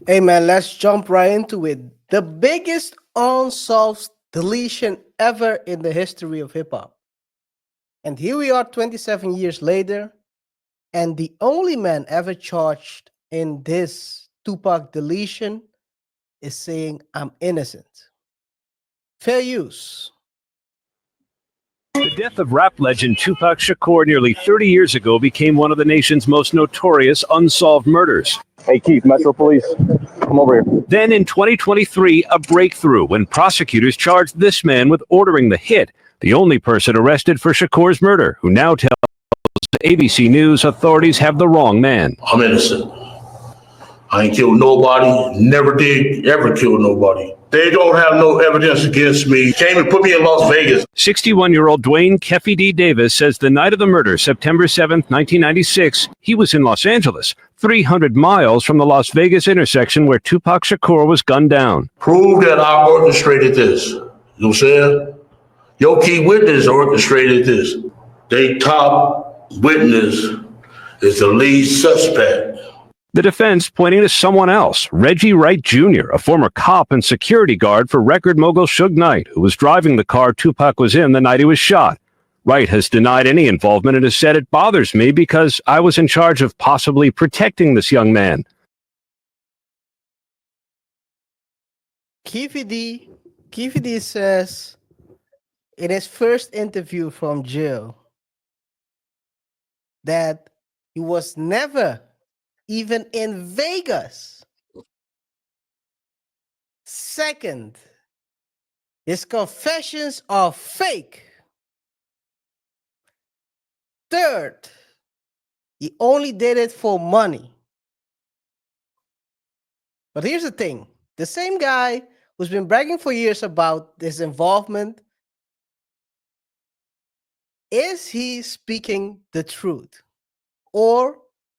Hey man, let's jump right into it. The biggest unsolved deletion ever in the history of hip hop. And here we are 27 years later, and the only man ever charged in this Tupac deletion is saying, I'm innocent. Fair use. The death of rap legend Tupac Shakur nearly 30 years ago became one of the nation's most notorious unsolved murders. Hey, Keefe, Metro Police, come over here. Then in 2023, a breakthrough when prosecutors charged this man with ordering the hit, the only person arrested for Shakur's murder, who now tells ABC News authorities have the wrong man. I'm innocent. I ain't killed nobody, never did ever kill nobody. They don't have no evidence against me. Came and put me in Las Vegas. 61-year-old Dwayne Keefe D. Davis says the night of the murder, September 7th, 1996, he was in Los Angeles, 300 miles from the Las Vegas intersection where Tupac Shakur was gunned down. Prove that I orchestrated this. You know what I'm saying? Your key witness orchestrated this. They top witness is the lead suspect. The defense pointing to someone else, Reggie Wright Jr., a former cop and security guard for record mogul Suge Knight, who was driving the car Tupac was in the night he was shot. Wright has denied any involvement and has said it bothers me because I was in charge of possibly protecting this young man. Keefe D says in his first interview from jail that he was never even in Vegas. Second, his confessions are fake. Third, he only did it for money. But here's the thing. The same guy who's been bragging for years about his involvement, is he speaking the truth? Or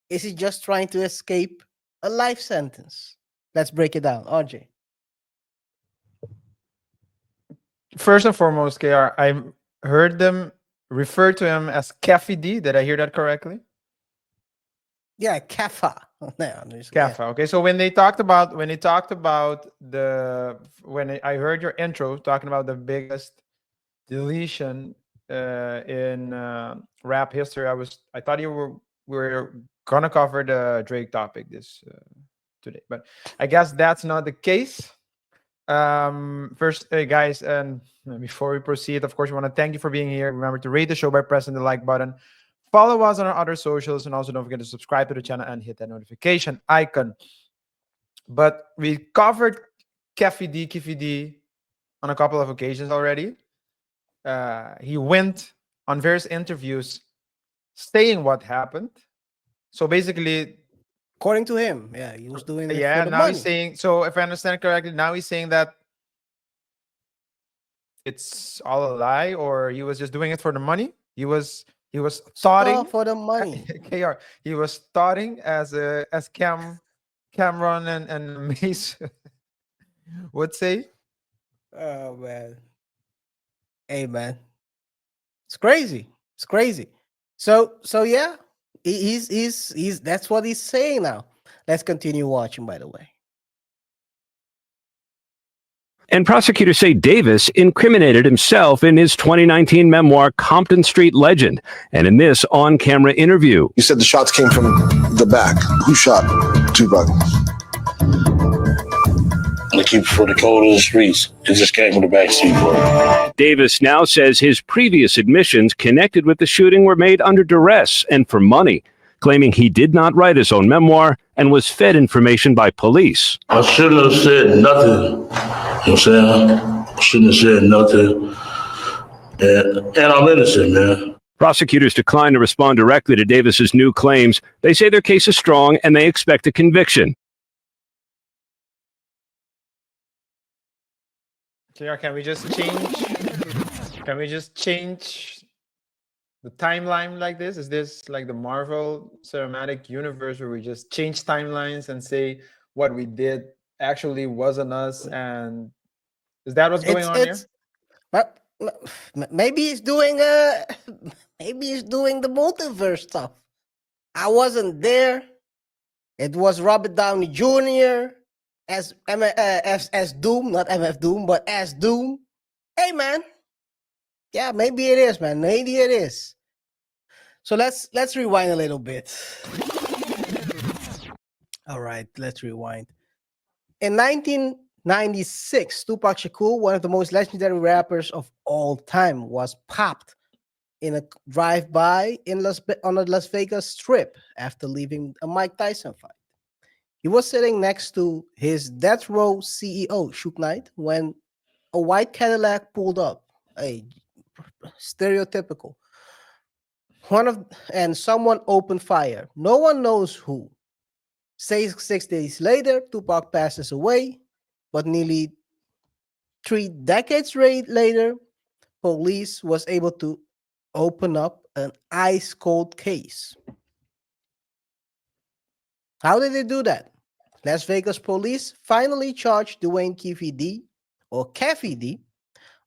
is he just trying to escape a life sentence? Let's break it down. RJ. First and foremost, KR, I heard them refer to him as Keefe D. Did I hear that correctly? Yeah, Kafa. Keefe. Okay, so when I heard your intro talking about the biggest deletion in rap history, I thought we were gonna cover the Drake topic this today, but I guess that's not the case. First, guys, and before we proceed, of course, we want to thank you for being here. Remember to rate the show by pressing the like button. Follow us on our other socials, and also don't forget to subscribe to the channel and hit that notification icon. But we covered Keefe D on a couple of occasions already. He went on various interviews saying what happened. So basically, according to him, yeah, he was doing it for the now money. He's saying, so if I understand correctly, now he's saying that it's all a lie, or he was just doing it for the money. He was starting for the money. KR, he was starting as Cameron and Mace would say. Oh man. Hey man. It's crazy. It's crazy. So yeah, he's that's what he's saying now. Let's continue watching, by the way. And prosecutors say Davis incriminated himself in his 2019 memoir, Compton Street Legend, and in this on-camera interview. You said the shots came from the back. Who shot Tupac? The keep for the code of the streets. It just came from the backseat, bro. Davis now says his previous admissions connected with the shooting were made under duress and for money, claiming he did not write his own memoir and was fed information by police. I shouldn't have said nothing. You know what I'm saying? I shouldn't have said nothing. And I'm innocent, man. Prosecutors declined to respond directly to Davis's new claims. They say their case is strong and they expect a conviction. Can we just change the timeline like this? Is this like the Marvel cinematic universe where we just change timelines and say what we did actually wasn't us? And is that what's going on here? But maybe he's doing maybe he's doing the multiverse stuff. I wasn't there, It was Robert Downey Jr. as Doom, not MF Doom, but as Doom. Hey, man. Yeah, maybe it is, man. Maybe it is. So let's rewind a little bit. All right, let's rewind. In 1996, Tupac Shakur, one of the most legendary rappers of all time, was popped in a drive-by on a Las Vegas strip after leaving a Mike Tyson fight. He was sitting next to his death row CEO, Suge Knight, when a white Cadillac pulled up. A stereotypical. And someone opened fire. No one knows who. 6 days later, Tupac passes away, but nearly 3 decades later, police was able to open up an ice cold case. How did they do that? Las Vegas police finally charged Dwayne Keefe D, or Keefe D,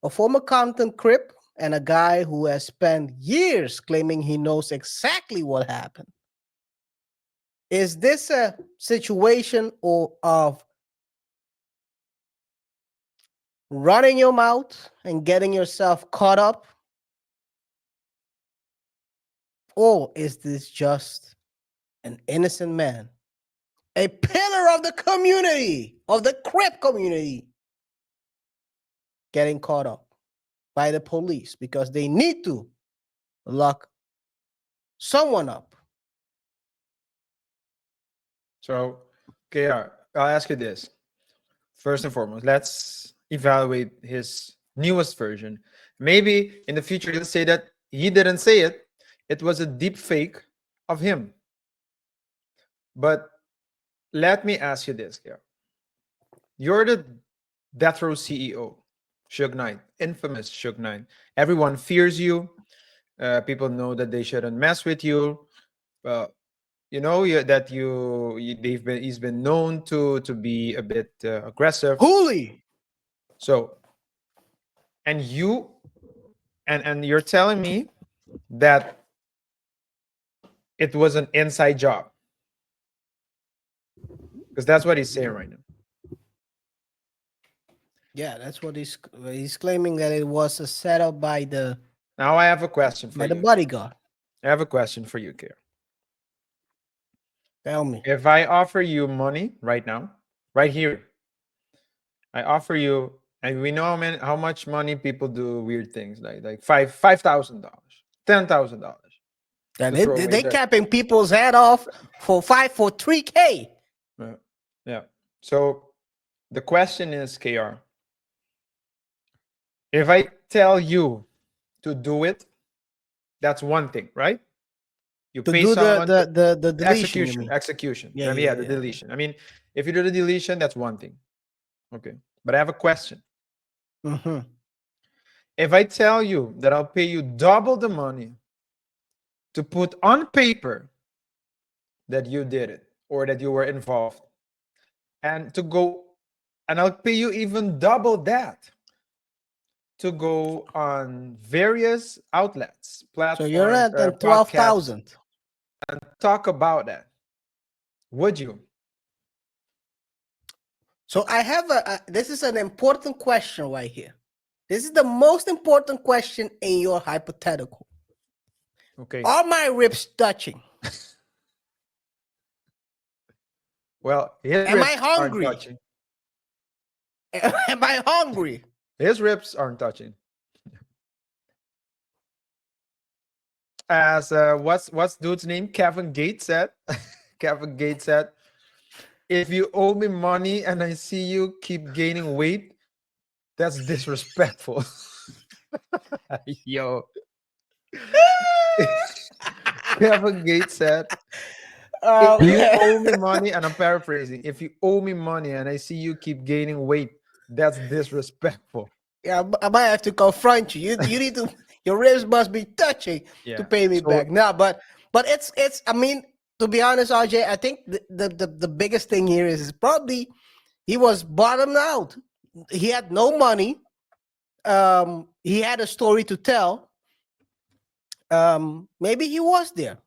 a former Compton Crip and a guy who has spent years claiming he knows exactly what happened. Is this a situation of running your mouth and getting yourself caught up? Or is this just an innocent man, a pillar of the community, of the Crip community, getting caught up by the police because they need to lock someone up? So, KR, I'll ask you this. First and foremost, let's evaluate his newest version. Maybe in the future, he'll say that he didn't say it. It was a deep fake of him. But let me ask you this, KR. You're the death row CEO, Suge Knight, infamous Suge Knight. Everyone fears you. People know that they shouldn't mess with you. You know that he's been known to be a bit aggressive. Holy. So, and you're telling me that it was an inside job, because that's what he's saying right now. Yeah, that's what he's claiming, that it was a setup by the Now I have a question for you. bodyguard. I have a question for you, KR. Tell me. If I offer you money right now, right here, I offer you, and we know how much money people do weird things like $5,000, $10,000. Yeah, they capping people's head off for 3K. Yeah. So the question is, KR, if I tell you to do it, that's one thing, right? You To pay do someone the deletion. You mean? execution. Yeah, The deletion. I mean, if you do the deletion, that's one thing. Okay. But I have a question. Mm-hmm. If I tell you that I'll pay you double the money to put on paper that you did it or that you were involved, and I'll pay you even double that to go on various outlets, platforms, So you're at podcasts, 12,000. and talk about that, would you? So I have this is an important question right here. This is the most important question in your hypothetical. Okay. Are my ribs touching? Well, his Am ribs I hungry? aren't touching. Am I hungry? His ribs aren't touching. As what's dude's name? Kevin Gates said. Kevin Gates said, if you owe me money and I see you keep gaining weight, that's disrespectful. Yo. Kevin Gates said, if you owe me money, and I'm paraphrasing, if you owe me money and I see you keep gaining weight, that's disrespectful. Yeah, I might have to confront you. You need to. Your ribs must be touching to pay me back. No, but it's. I mean, to be honest, RJ, I think the biggest thing here is probably he was bottomed out. He had no money. He had a story to tell. Maybe he was there.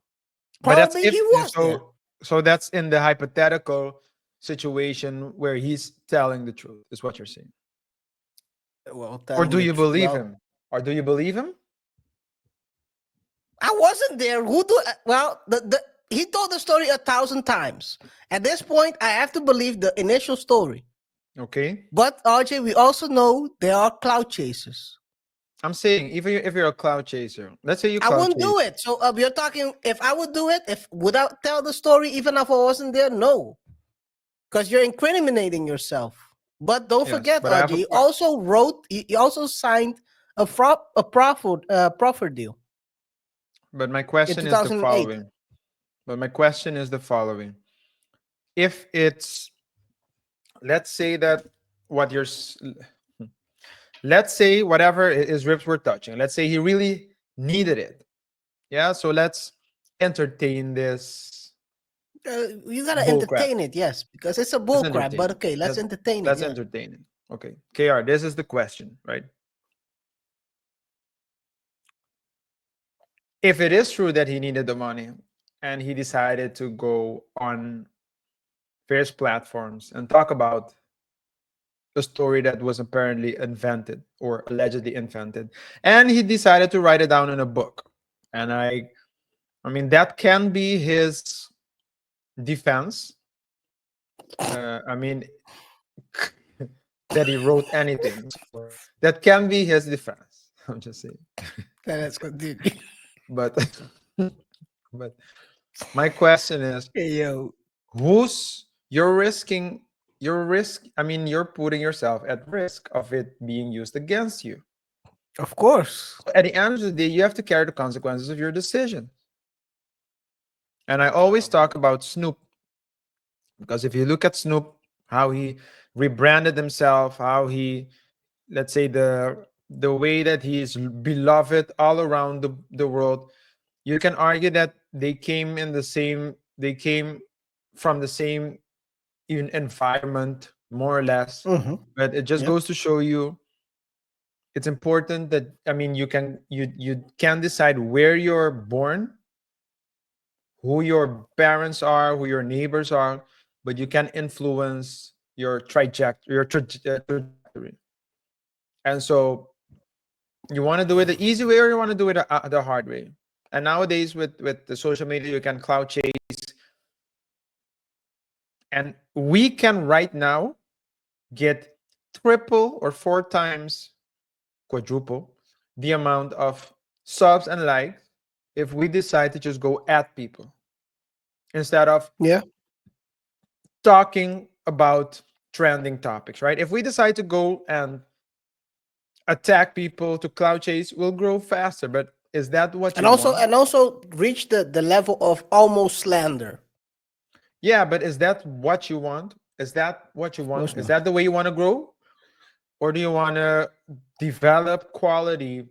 Probably he was there. So that's in the hypothetical situation where he's telling the truth, is what you're saying. Well, Or telling do the you truth. believe Well, him? Or do you believe him? I wasn't there. Who do? Well, he told the story 1,000 times. At this point, I have to believe the initial story. Okay. But RJ, we also know there are cloud chasers. I'm saying if you're a cloud chaser, let's say you I cloud wouldn't chase. do it. So you're talking. If I would do it, if without tell the story, even if I wasn't there, no, because you're incriminating yourself. But don't Yes, forget, but I have RJ, a he also wrote. He also signed a proffer deal but my in question is the 2008. following. But my question is the following. If it's, let's say that what you're let's say whatever his ribs were touching, let's say he really needed it. Yeah, so let's entertain this You gotta bull crap. entertain it, yes, because it's a Let's bull crap. entertain But it. okay, let's entertain it. Let's Yeah. entertain it. Okay, KR, this is the question, right? If it is true that he needed the money and he decided to go on various platforms and talk about a story that was apparently invented or allegedly invented, and he decided to write it down in a book, and I mean that can be his defense. I mean that he wrote anything, so that can be his defense. I'm just saying. Let's continue. But but my question is, Hey, yo. who's I mean, you're putting yourself at risk of it being used against you. Of course. At the end of the day, you have to carry the consequences of your decision. And I always talk about Snoop, because if you look at Snoop, how he rebranded himself, how he, let's say, the way that he is beloved all around the world, you can argue that they came from the same environment, more or less. Mm-hmm. But it just Yep. goes to show you it's important that, I mean, you can decide where you're born, who your parents are, who your neighbors are, but you can influence your trajectory. And so you want to do it the easy way, or you want to do it the hard way. And nowadays with the social media, you can cloud chase, and we can right now get triple or four times, quadruple the amount of subs and likes if we decide to just go at people instead of Yeah. talking about trending topics, right? If we decide to go and attack people to cloud chase, we'll grow faster. But is that what And you also want? reach the level of almost slander. Yeah, but is that what you want? Is that what you Of want? course Is not. that the way you want to grow? Or do you want to develop quality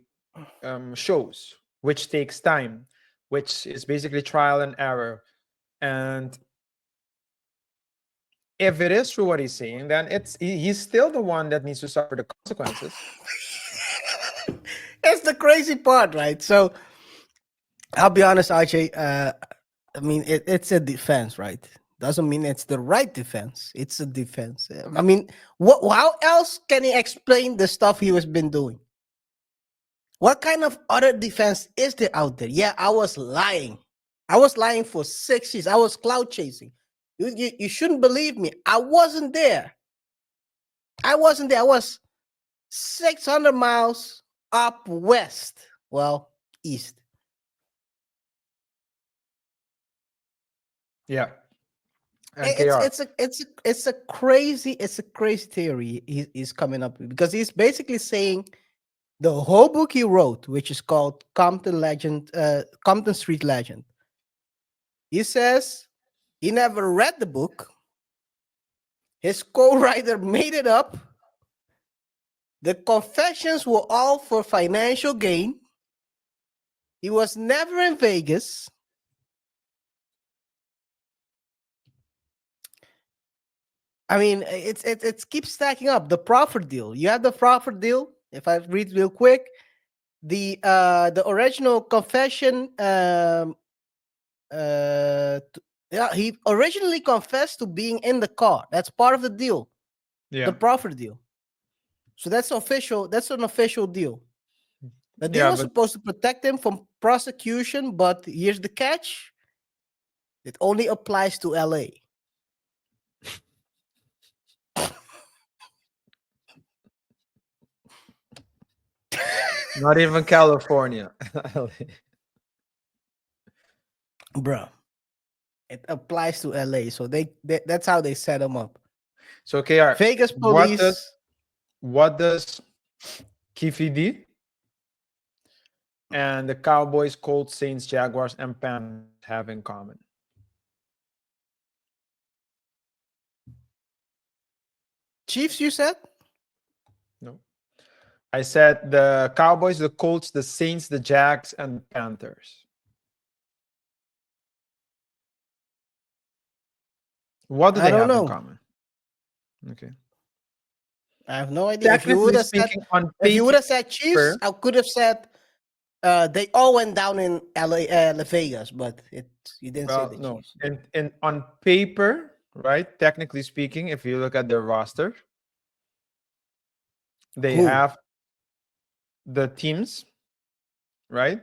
shows, which takes time, which is basically trial and error? And if it is true what he's saying, then he's still the one that needs to suffer the consequences. It's the crazy part, right? So I'll be honest, RJ. I mean, it's a defense, right? Doesn't mean it's the right defense. It's a defense. I mean, what? How else can he explain the stuff he was been doing? What kind of other defense is there out there? Yeah, I was lying. I was lying for 6 years. I was cloud chasing. You shouldn't believe me. I wasn't there. I wasn't there. I was 600 miles up west. Well, east. Yeah. And It's KR. it's a it's a crazy theory he's coming up with, because he's basically saying the whole book he wrote, which is called Compton Street Legend. He says he never read the book. His co-writer made it up. The confessions were all for financial gain. He was never in Vegas. I mean, it keeps stacking up. The proffer deal. You have the proffer deal. If I read real quick, the original confession Yeah, he originally confessed to being in the car. That's part of the deal, Yeah. the profit deal. So that's official. That's an official deal. The deal Yeah, was but supposed to protect him from prosecution, but here's the catch: it only applies to LA. not even California. Bruh. It applies to LA. So that's how they set him up. So KR, Vegas what does police. what does Keefe D and the Cowboys, Colts, Saints, Jaguars, and Panthers have in common? Chiefs, you said? No. I said the Cowboys, the Colts, the Saints, the Jags, and the Panthers. What do I they don't have in know. common? Okay. I have no idea. Technically speaking, on If you would paper, have said Chiefs, I could have said they all went down in LA, Vegas, but you didn't say well, the no. Chiefs. And on paper, right? Technically speaking, if you look at their roster, they Who? have the teams, right?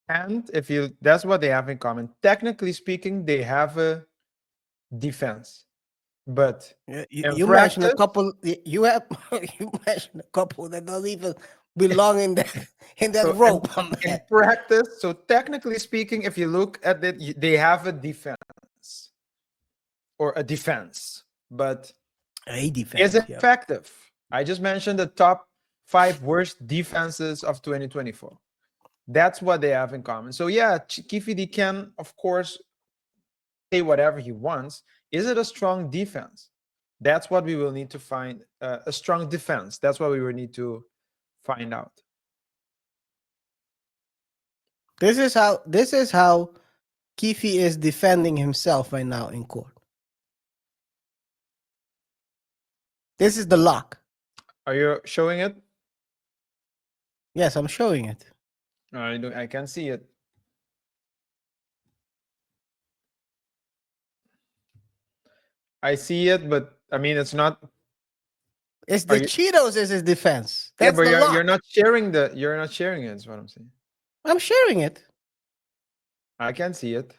And if you that's what they have in common. Technically speaking, they have a defense. But in You mentioned a practice, couple. You have you mentioned a couple that don't even belong in that so rope, my in man. practice, so technically speaking, if you look at it, they have a defense or a defense, but A is defense, it yeah. effective? I just mentioned the top 5 worst defenses of 2024. That's what they have in common. So yeah, Kifidi can, of course, say whatever he wants. Is it a strong defense? That's what we will need to find. A strong defense. That's what we will need to find out. This is how Keefe is defending himself right now in court. This is the lock. Are you showing it? Yes, I'm showing it. I can see it. I see it, but I mean, it's not. It's Are the you? Cheetos is his defense. Yeah, That's but the lock. you're not sharing the. You're not sharing it. Is what I'm saying. I'm sharing it. I can see it.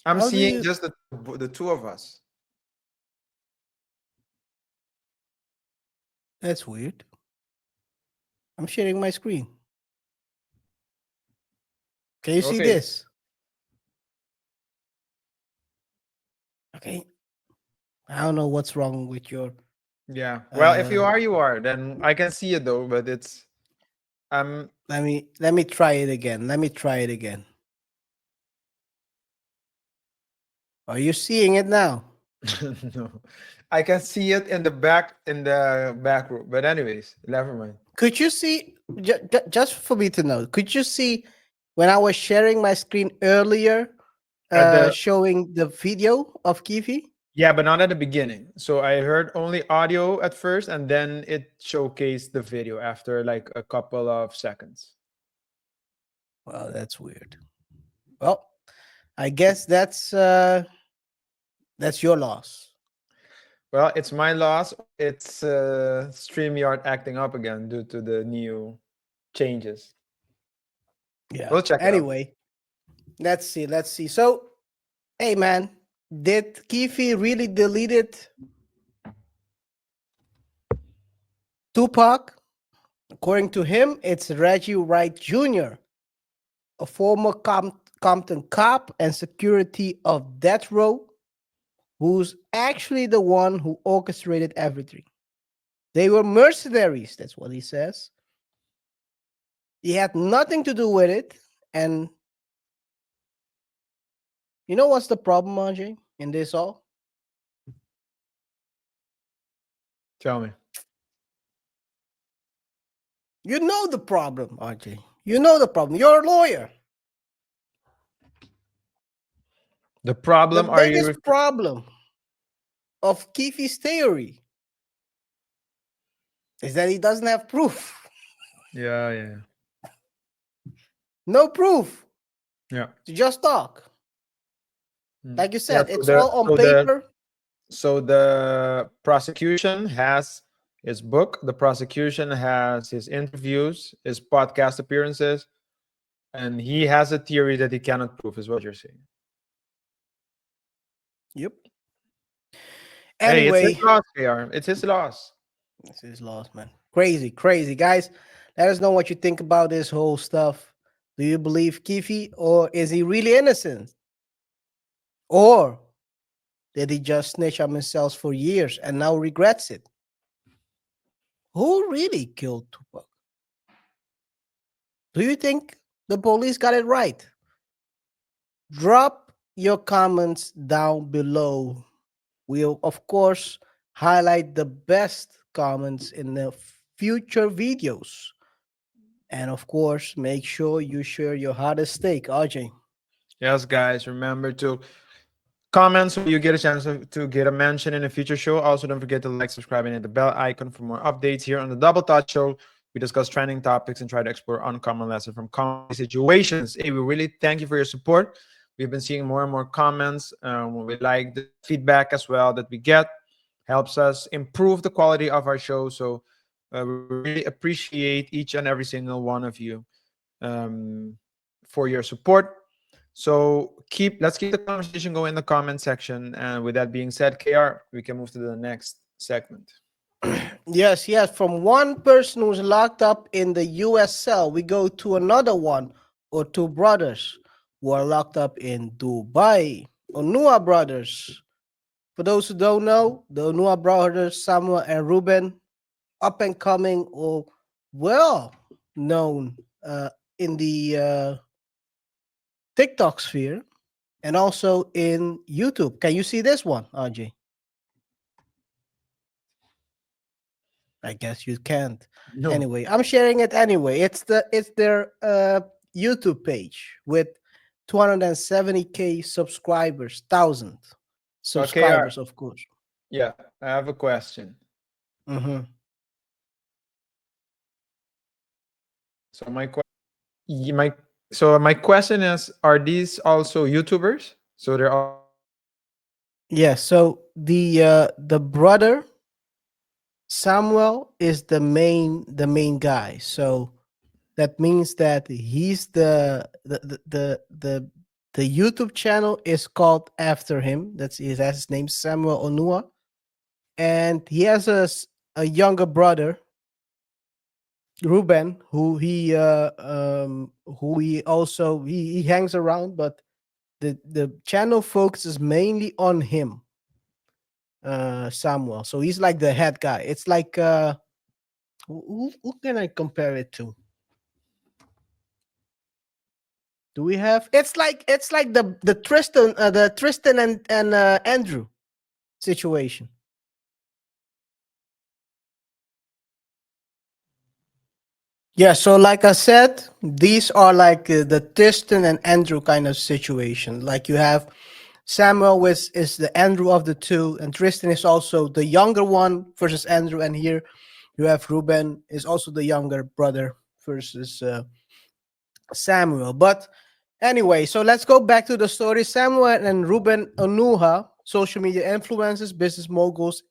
I'm How do seeing you? just the two of us. That's weird. I'm sharing my screen. Can you see Okay. this? Okay. I don't know what's wrong with your. Yeah. Well, if you Uh, are, you are. Then I can see it though, but it's. let me try it again. Let me try it again. Are you seeing it now? No, I can see it in the back row. But anyways, never mind. Could you see? Just for me to know, could you see when I was sharing my screen earlier, The showing the video of Keefe? Yeah, but not at the beginning. So I heard only audio at first, and then it showcased the video after like a couple of seconds. Well, that's weird. Well, I guess that's your loss. Well, it's my loss. It's StreamYard acting up again due to the new changes. Yeah. We'll check it out. Anyway, let's see. Let's see. So, hey, man, did Keefe really deleted Tupac? According to him, it's Reggie Wright Jr., a former Compton cop and security of death row, who's actually the one who orchestrated everything. They were mercenaries, that's what he says. He had nothing to do with it. And you know what's the problem, Ajay, in this all? Tell me. You know the problem, RJ. You know the problem. You're a lawyer. The The problem are you? biggest problem of Keefe's theory is that he doesn't have proof. Yeah. No proof. Yeah. To just talk. Mm. Like you Yeah. said, it's all on So the paper. so the prosecution has his book. The prosecution has his interviews, his podcast appearances, and he has a theory that he cannot prove. Is what you're saying? Yep. Hey, it's his Anyway, loss, KR. It's his loss. this is lost, man. Crazy, crazy. Guys, let us know what you think about this whole stuff. Do you believe Keefe or is he really innocent? Or did he just snitch on himself for years and now regrets it? Who really killed Tupac? Do you think the police got it right? Drop your comments down below. We'll, of course, highlight the best comments in the future videos. And of course, make sure you share your hottest take, RJ. Yes, guys. Remember to comment so you get a chance to get a mention in a future show. Also, don't forget to like, subscribe, and hit the bell icon for more updates here on the Double Thought Show. We discuss trending topics and try to explore uncommon lessons from common situations. Hey, we really thank you for your support. We've been seeing more and more comments. We like the feedback as well that we get. Helps us improve the quality of our show. So we really appreciate each and every single one of you um, for your support. So let's keep the conversation going in the comment section. And with that being said, KR, we can move to the next segment. Yes, yes. From one person who's locked up in the US cell, we go to another one or two brothers who are locked up in Dubai. Onuha brothers. For those who don't know, the Onuha brothers, Samuel and Ruben, up and coming or well known in the TikTok sphere and also in YouTube. Can you see this one, RJ? I guess you can't. No. Anyway, I'm sharing it anyway. It's their YouTube page with 270K subscribers, 1,000 KR, subscribers, of course. yeah, I have a question. Mhm. So my question is, are these also YouTubers? So they're all Yeah. So the brother Samuel is the main guy. So that means that he's the YouTube channel is called after him. That's his name, Samuel Onuha, and he has a younger brother, Ruben, who he also he hangs around, but the channel focuses mainly on him, Samuel. So he's like the head guy. It's like who can I compare it to? Do we have? It's like the Tristan and Andrew situation. Yeah, so like I said, these are like the Tristan and Andrew kind of situation. Like you have Samuel is the Andrew of the two, and Tristan is also the younger one versus Andrew. And here you have Ruben is also the younger brother versus Samuel. But anyway, so let's go back to the story. Samuel and Ruben Onuha, social media influencers, business moguls,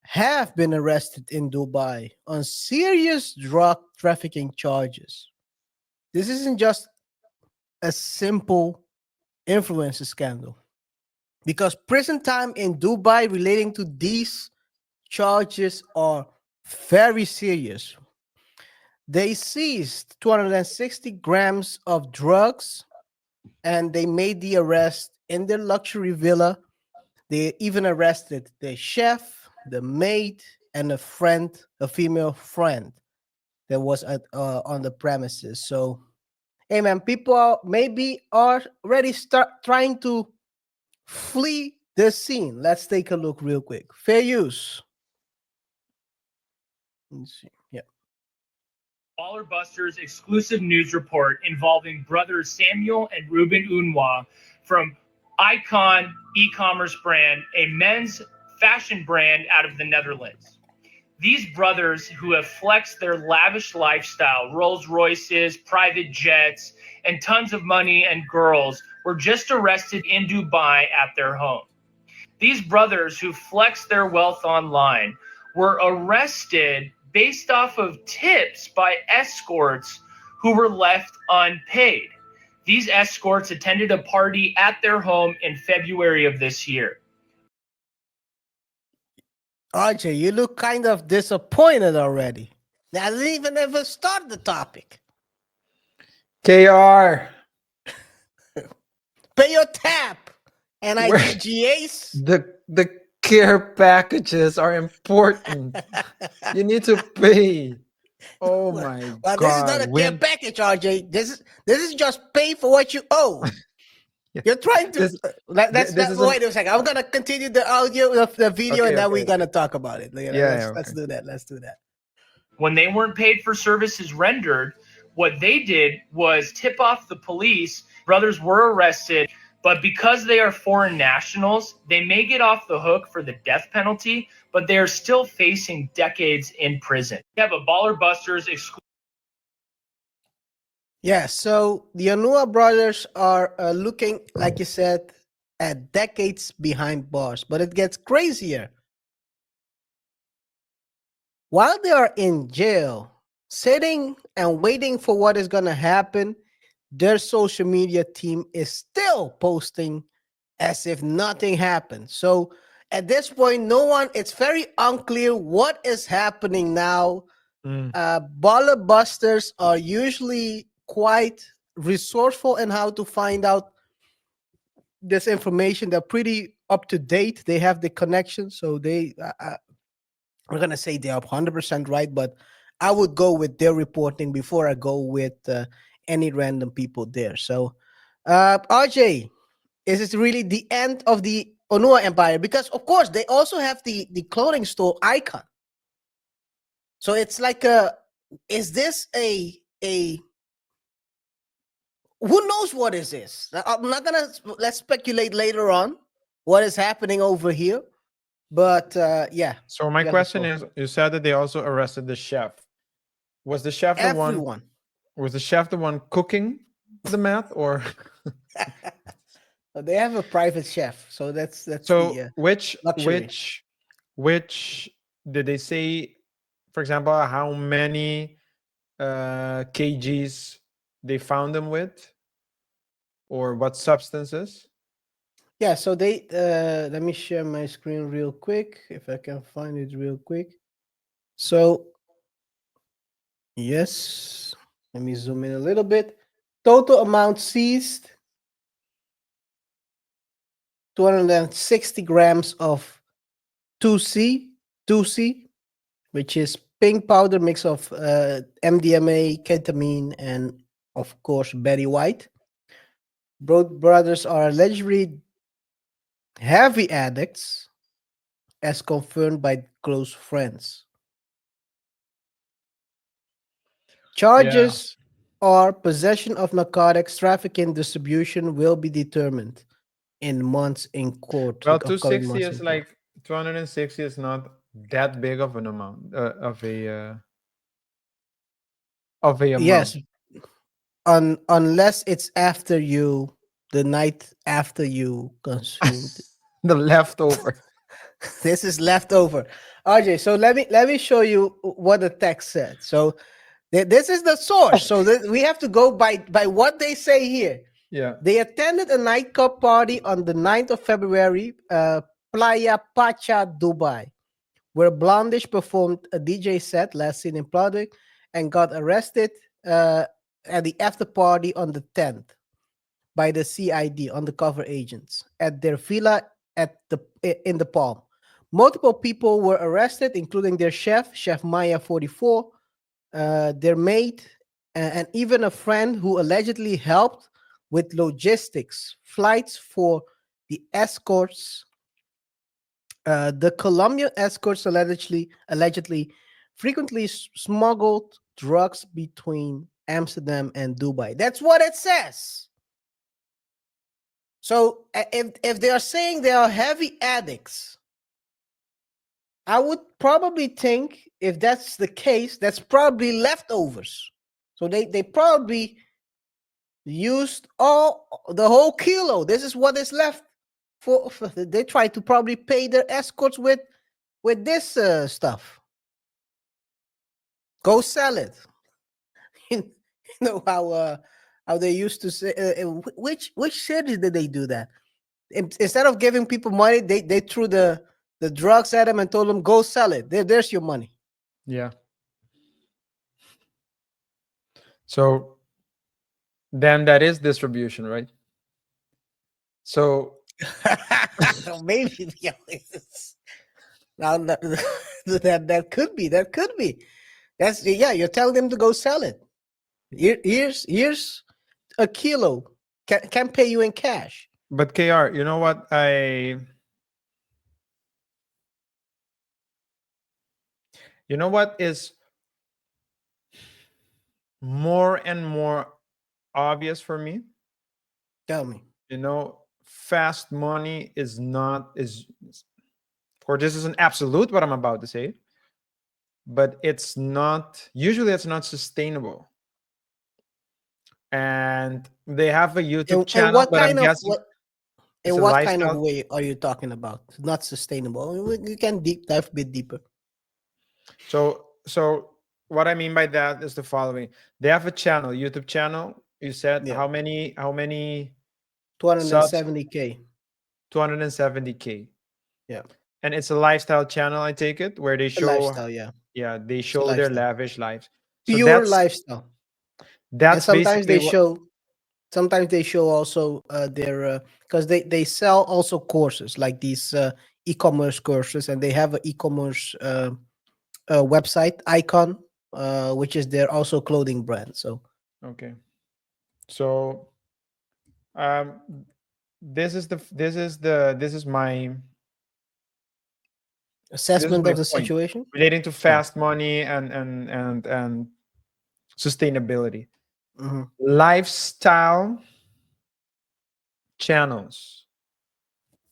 have been arrested in Dubai on serious drug trafficking charges. This isn't just a simple influencer scandal because prison time in Dubai relating to these charges are very serious. They seized 260 grams of drugs and they made the arrest in their luxury villa. They even arrested the chef, the maid, and a female friend that was on the premises. So, hey man, people maybe are already start trying to flee the scene. Let's take a look real quick. Fair use. Let's see. Yeah. Baller Busters exclusive news report involving brothers Samuel and Ruben Unwa from Icon e-commerce brand, a men's fashion brand out of the Netherlands. These brothers who have flexed their lavish lifestyle, Rolls Royces, private jets, and tons of money and girls were just arrested in Dubai at their home. These brothers who flexed their wealth online were arrested based off of tips by escorts who were left unpaid. These escorts attended a party at their home in February of this year. RJ, you look kind of disappointed already. I didn't even ever start the topic. KR. Pay your tap. And Where- IDGAs. The care packages are important. You need to pay. Oh my Well, god. this is not a care package, RJ. This is just pay for what you owe. Yeah. You're trying to. This is wait a second. I'm gonna continue the audio of the video, Okay, and then okay. we're gonna talk about it. Let's do that. Let's do that. When they weren't paid for services rendered, what they did was tip off the police. Brothers were arrested, but because they are foreign nationals, they may get off the hook for the death penalty, but they are still facing decades in prison. We have a Baller Busters exclusive. Yeah, so the Onuha brothers are looking, like you said, at decades behind bars, but it gets crazier. While they are in jail, sitting and waiting for what is going to happen, their social media team is still posting as if nothing happened. So at this point, it's very unclear what is happening now. Baller busters are usually quite resourceful in how to find out this information. They're pretty up to date. They have the connection, so we're gonna say they are 100% right, but I would go with their reporting before I go with any random people there. So, RJ, is it really the end of the Onuha empire? Because of course they also have the clothing store icon. So it's like is this a who knows what is this? I'm not gonna let's speculate later on what is happening over here. But yeah. So my question is, you said that they also arrested the chef. Was the chef everyone. Was the chef the one cooking the meth, or They have a private chef, so that's so the, which did they say, for example, how many kgs they found them with, or what substances? Yeah, so they let me share my screen real quick if I can find it real quick. So yes, let me zoom in a little bit. Total amount seized 260 grams of 2C, which is pink powder mix of MDMA, ketamine, and of course Betty White. Both brothers are allegedly heavy addicts, as confirmed by close friends. Charges are possession of narcotics, trafficking, distribution will be determined in months in court. Well, upcoming 260 months is in like 260 is not that big of an amount of a amount. Yes, unless it's after you, the night after you consumed. The leftover. This is leftover. RJ, so let me show you what the text said. So this is the source. So we have to go by what they say here. Yeah. They attended a nightclub party on the 9th of February, Playa Pacha, Dubai, where Blondish performed a DJ set, last seen in product, and got arrested at the after party on the 10th by the CID, undercover agents, at their villa in the Palm. Multiple people were arrested, including their chef, Chef Maya 44, their maid, and even a friend who allegedly helped with logistics, flights for the escorts. The Colombian escorts allegedly frequently smuggled drugs between Amsterdam and Dubai. That's what it says. So if they are saying they are heavy addicts, I would probably think if that's the case, that's probably leftovers. So they probably used all the whole kilo. This is what is left they try to probably pay their escorts with this stuff. Go sell it. You know how they used to say which city did they do that? Instead of giving people money, they threw the drugs at them and told them go sell it. There's your money. Yeah. So then that is distribution, right? So Maybe yeah, now that could be that's you're telling them to go sell it. Here's a kilo, can pay you in cash. but KR, you know what is more and more obvious for me? Tell me. Fast money is not is or this is an absolute what I'm about to say, but it's not sustainable. And they have a YouTube And channel, what but I'm kind of guessing it's in a what kind of lifestyle. way are you talking about? Not sustainable. You can deep dive a bit deeper. So what I mean by that is the following. They have a channel, YouTube channel. You said Yeah, how many subs? 270K. 270K. Yeah, And it's a lifestyle channel, I take it, where they a show, lifestyle. Yeah, yeah, they it's a show their lifestyle, lavish lives. So pure lifestyle. And that's sometimes basically they what. show also their because they sell also courses like these e-commerce courses, and they have an e-commerce website icon, which is their also clothing brand. So Okay. So um this is my assessment of the point situation. relating to Oh, fast money and sustainability. hmm Lifestyle channels.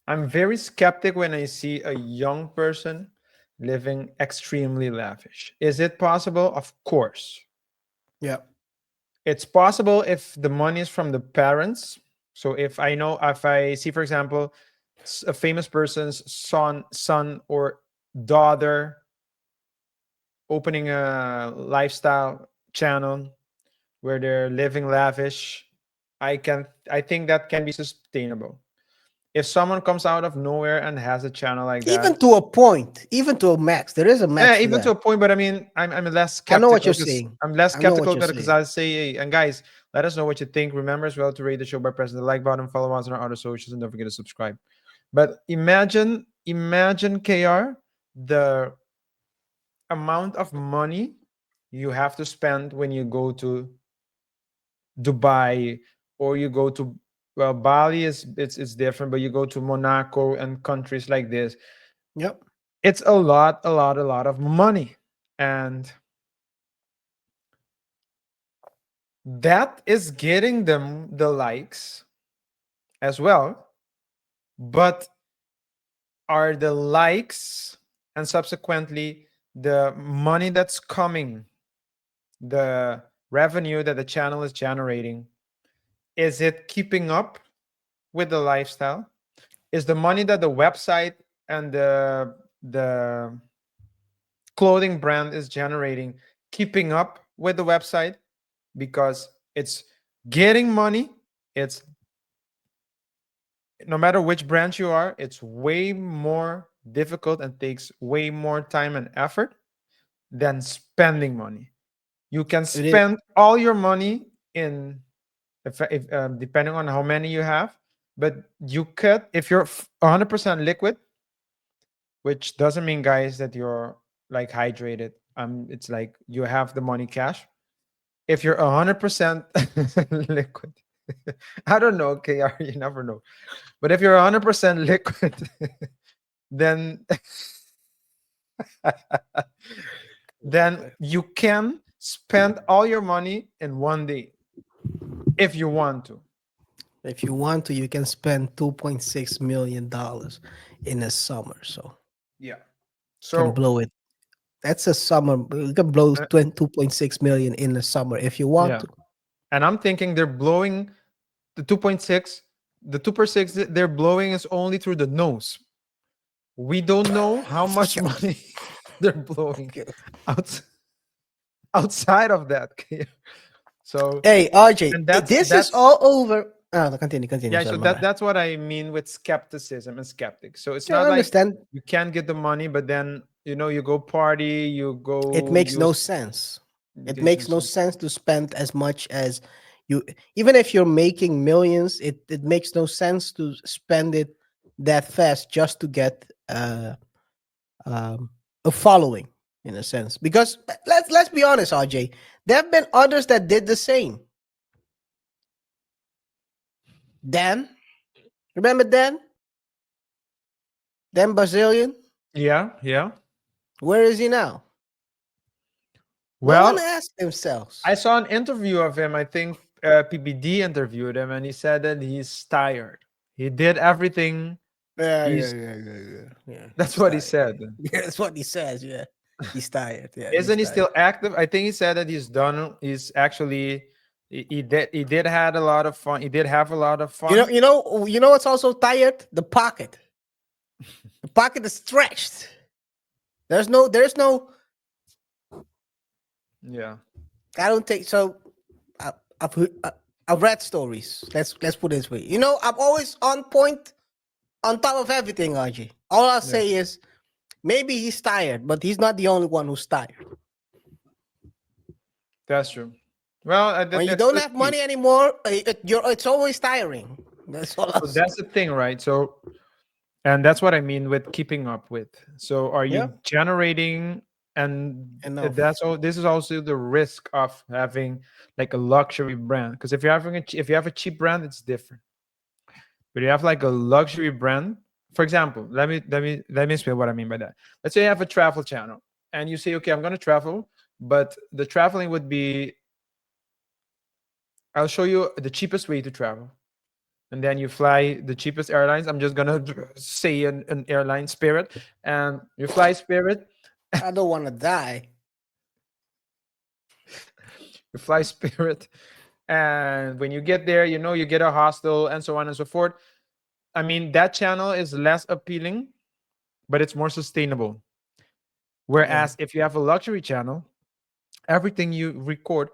I'm very skeptic when I see a young person living extremely lavish. Is it possible? Of course. yeah, It's possible if the money is from the parents. So if I see, for example, a famous person's son or daughter opening a lifestyle channel where they're living lavish, I think that can be sustainable. If someone comes out of nowhere and has a channel like even that, to a point, even to a max. There is a yeah, max to even to that. a point, but I mean, I'm less I know what skeptical you're because saying. I'm less I know what skeptical you're because saying. I say, hey, and guys, let us know what you think. Remember as well to rate the show by pressing the like button, follow us on our other socials, and don't forget to subscribe. But imagine KR, the amount of money you have to spend when you go to Dubai or you go to, well, Bali is it's different, but you go to Monaco and countries like this. Yep. It's a lot of money. And that is getting them the likes as well. But are the likes and subsequently the money that's coming, the revenue that the channel is generating, is it keeping up with the lifestyle? Is the money that the website and the clothing brand is generating keeping up with the website? Because it's getting money. It's no matter which branch you are, it's way more difficult and takes way more time and effort than spending money. You can It is. spend all your money in, if depending on how many you have, but you could, if you're 100% liquid, which doesn't mean, guys, that you're like hydrated. It's like you have the money cash. If you're 100% liquid, I don't know, KR, you never know. But if you're 100% liquid, then then you can spend all your money in one day if you want to. If you want to, you can spend $2.6 million in a summer. So Yeah. Can So blow it. That's a summer. You can blow uh, 2.6 million in the summer if you want yeah, to. and I'm thinking they're blowing the 2.6, the 2 per 6 they're blowing is only through the nose. We don't know how much money they're blowing out, outside of that. So, Hey, RJ, and that's this is that's all over. No, continue. yeah. Sorry, So my bad. that's what I mean with skepticism and skeptics. So it's Yeah, not I like understand. you can't get the money, but then you go party, you It go makes no use sense. It makes no education. sense to spend as much as you, even if you're making millions, it makes no sense to spend it that fast just to get um, a following in a sense. Because let's be honest, RJ, there have been others that did the same. Dan, remember Dan? Dan Brazilian? Yeah, yeah. Where is he now? No one Well, asked themselves. I saw an interview of him. I think PBD interviewed him, and he said that he's tired. He did everything. He's Yeah. That's He's what he tired. said. Yeah, that's what he says. Yeah, he's tired. Yeah, he's Isn't he tired. still active? I think he said that he's done. He's actually he did had a lot of fun. He did have a lot of You know, fun. you know, you know what's also tired? The pocket. The pocket is stretched. There's no. Yeah. I don't think so. I, I've read stories. Let's put it this way. You know, I'm always on point, on top of everything, RG. All I'll Yeah. say is maybe he's tired, but he's not the only one who's tired. That's true. Well, When you that's don't the have key. money anymore, it's always tiring. That's all I'll So say. that's the thing, right? So, and that's what I mean with keeping up with. So, are Yeah, you generating? And that's enough. all. This is also the risk of having like a luxury brand. Because if you're having if you have a cheap brand, it's different. But you have like a luxury brand. For example, let me explain what I mean by that. Let's say you have a travel channel, and you say, okay, I'm going to travel, but the traveling would be, I'll show you the cheapest way to travel, and then you fly the cheapest airlines. I'm just gonna say an airline, Spirit, and you fly Spirit. I don't want to die. You fly Spirit, and when you get there, you get a hostel and so on and so forth. I mean, that channel is less appealing, but it's more sustainable. Yeah, Whereas if you have a luxury channel, everything you record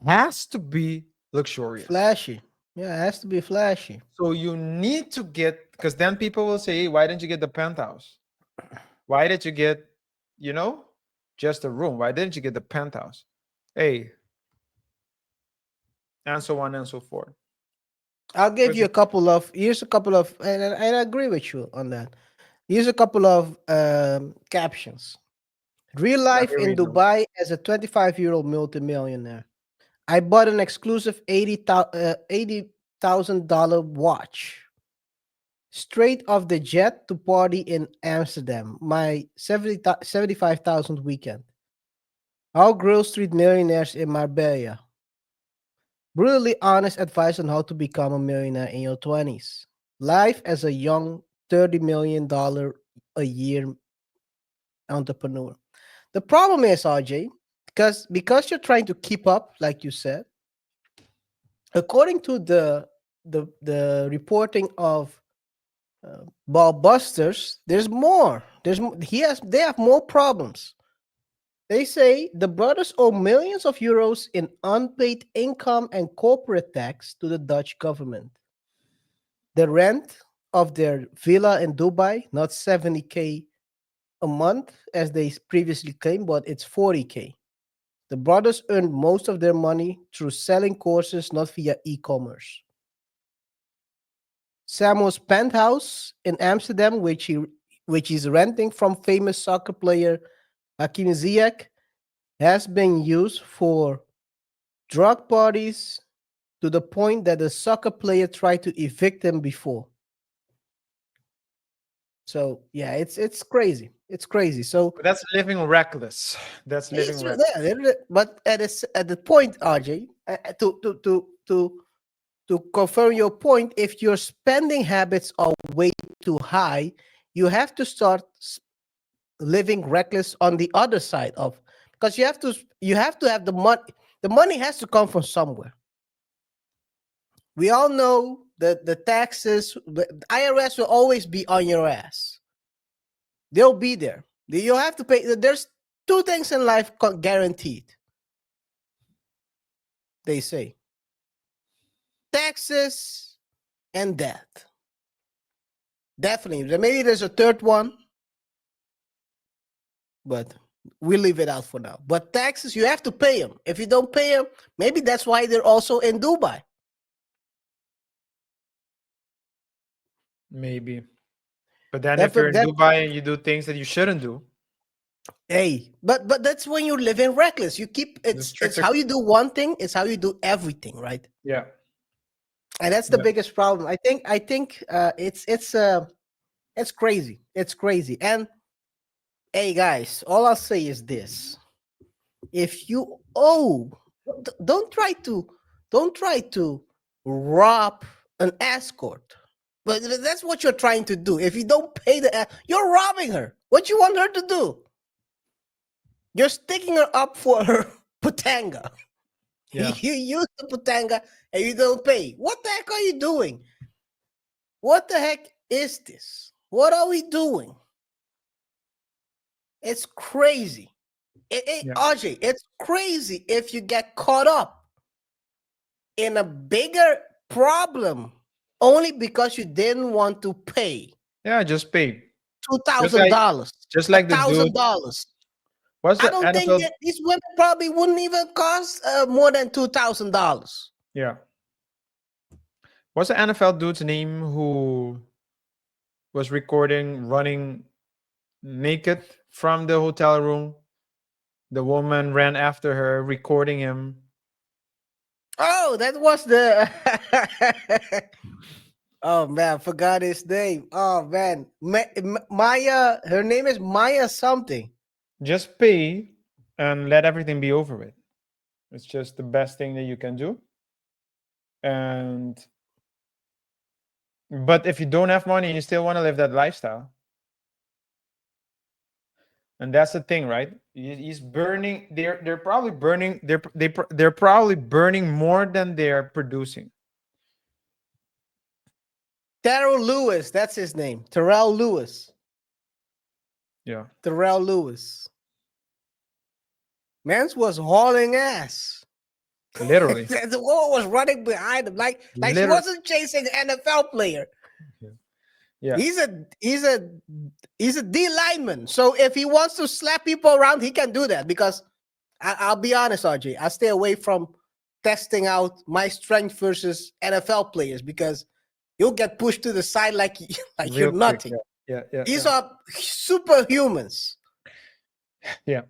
has to be luxurious. flashy. Yeah, it has to be flashy. So you need to get, because then people will say, why didn't you get the penthouse? Why did you get, you know, just a room? Why didn't you get the penthouse? Hey, and so on and so forth. I'll give Because you a couple of. Here's a couple of, and I agree with you on that. Here's a couple of captions. Real let life me in read them. Dubai as a 25-year-old multimillionaire. I bought an exclusive $80,000 watch straight off the jet to party in Amsterdam. My 75,000 weekend. All Grill Street millionaires in Marbella. Brutally honest advice on how to become a millionaire in your 20s. Life as a young $30 million a year entrepreneur. The problem is, RJ, because you're trying to keep up, like you said, according to the reporting of Bob Busters, there's more. They have more problems. They say the brothers owe millions of euros in unpaid income and corporate tax to the Dutch government. The rent of their villa in Dubai, not 70K a month as they previously claimed, but it's 40K. The brothers earned most of their money through selling courses, not via e-commerce. Samuel's penthouse in Amsterdam, which he's renting from famous soccer player Hakim Ziyech, has been used for drug parties to the point that the soccer player tried to evict him before. So yeah, it's crazy. It's crazy. So But that's living reckless. That's living it's reckless. but at the point, RJ, to confirm your point, if your spending habits are way too high, you have to start living reckless on the other side of, because you have to have the money. The money has to come from somewhere. We all know that the taxes, the IRS will always be on your ass. They'll be there. You'll have to pay. There's two things in life guaranteed. They say taxes and death. Definitely. Maybe there's a third one, but we leave it out for now. But taxes, you have to pay them. If you don't pay them, maybe that's why they're also in Dubai. Maybe. But then if you're in Dubai and you do things that you shouldn't do. Hey, but that's when you're living reckless. You keep it's how you do one thing, it's how you do everything, right? Yeah. And that's the biggest problem. I think it's crazy. It's crazy. And hey guys, all I'll say is this. If you don't try to rob an escort. But that's what you're trying to do. If you don't pay you're robbing her. What you want her to do? You're sticking her up for her putanga. Yeah. You use the putanga and you don't pay. What the heck are you doing? What the heck is this? What are we doing? It's crazy. Ajay, it's crazy if you get caught up in a bigger problem only because you didn't want to pay. Yeah, just pay $2,000. Just like the dude. $1,000. I don't think that these women probably wouldn't even cost more than $2,000. Yeah. What's the NFL dude's name who was recording running naked from the hotel room? The woman ran after her, recording him. Oh, that was the oh man, I forgot his name. Oh man, Maya. Her name is Maya something. Just pay and let everything be over with. It's just the best thing that you can do. But if you don't have money and you still want to live that lifestyle, and that's the thing, right? He's burning. They're probably burning. They're probably burning more than they're producing. Terrell Lewis, that's his name. Terrell Lewis. Yeah. Terrell Lewis. Mans was hauling ass. Literally. The woman was running behind him like she wasn't chasing an NFL player. Yeah. He's a D lineman. So if he wants to slap people around, he can do that. Because I'll be honest, RJ, I stay away from testing out my strength versus NFL players because you'll get pushed to the side like you're nothing. Yeah. These are superhumans. Yeah.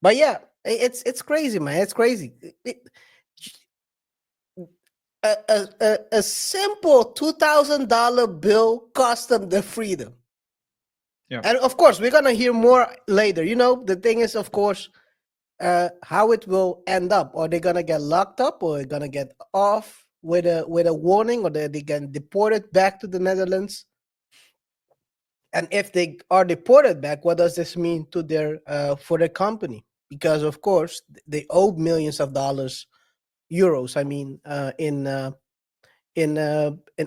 But yeah, it's crazy, man. It's crazy. A simple $2,000 bill cost them their freedom. Yeah. And of course, we're gonna hear more later. You know, the thing is, of course, how it will end up. Are they gonna get locked up, or are they gonna get off with a warning, or they get deported back to the Netherlands? And if they are deported back, what does this mean to their for their company? Because of course they owe millions of euros. I mean, in